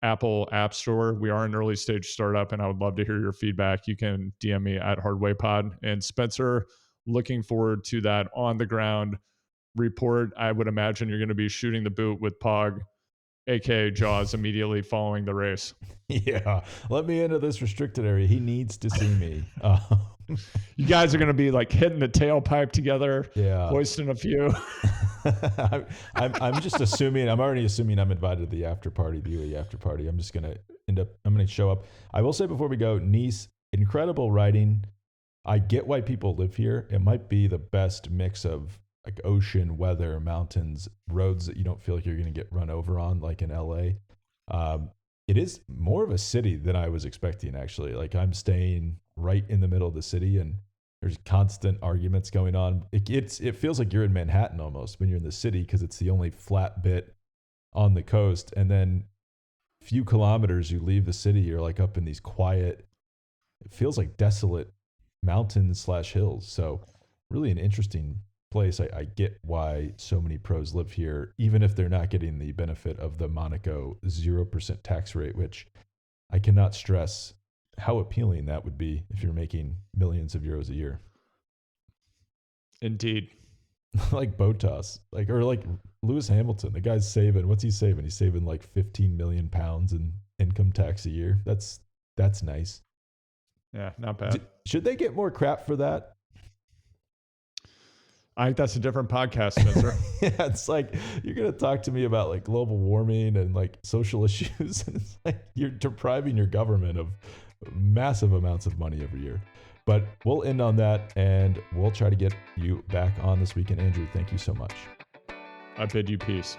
Apple App Store. We are an early stage startup, and I would love to hear your feedback. You can DM me at HardwayPod. And Spencer, looking forward to that on the ground report. I would imagine you're going to be shooting the boot with Pog, aka Jaws, immediately following the race. Yeah, let me into this restricted area. He needs to see me. You guys are going to be like hitting the tailpipe together, hoisting a few. I'm just assuming, I'm already assuming I'm invited to the after party, the UAE after party. I'm just going to show up. I will say before we go, Nice, incredible riding. I get why people live here. It might be the best mix of like ocean, weather, mountains, roads that you don't feel like you're going to get run over on, like in LA. It is more of a city than I was expecting, actually. Like I'm staying right in the middle of the city, and there's constant arguments going on. It feels like you're in Manhattan almost when you're in the city because it's the only flat bit on the coast. And then a few kilometers you leave the city, you're like up in these quiet, it feels like desolate mountains/hills. So really an interesting place. I get why so many pros live here, even if they're not getting the benefit of the Monaco 0% tax rate, which I cannot stress how appealing that would be if you're making millions of euros a year. Indeed. Like Bottas, or like Lewis Hamilton. The guy's saving, what's he saving? He's saving like 15 million pounds in income tax a year. That's nice. Yeah, not bad. Should they get more crap for that? I think that's a different podcast, Spencer. Yeah, it's like you're going to talk to me about like global warming and like social issues. And it's like you're depriving your government of massive amounts of money every year. But we'll end on that, and we'll try to get you back on this weekend. Andrew, thank you so much. I bid you peace.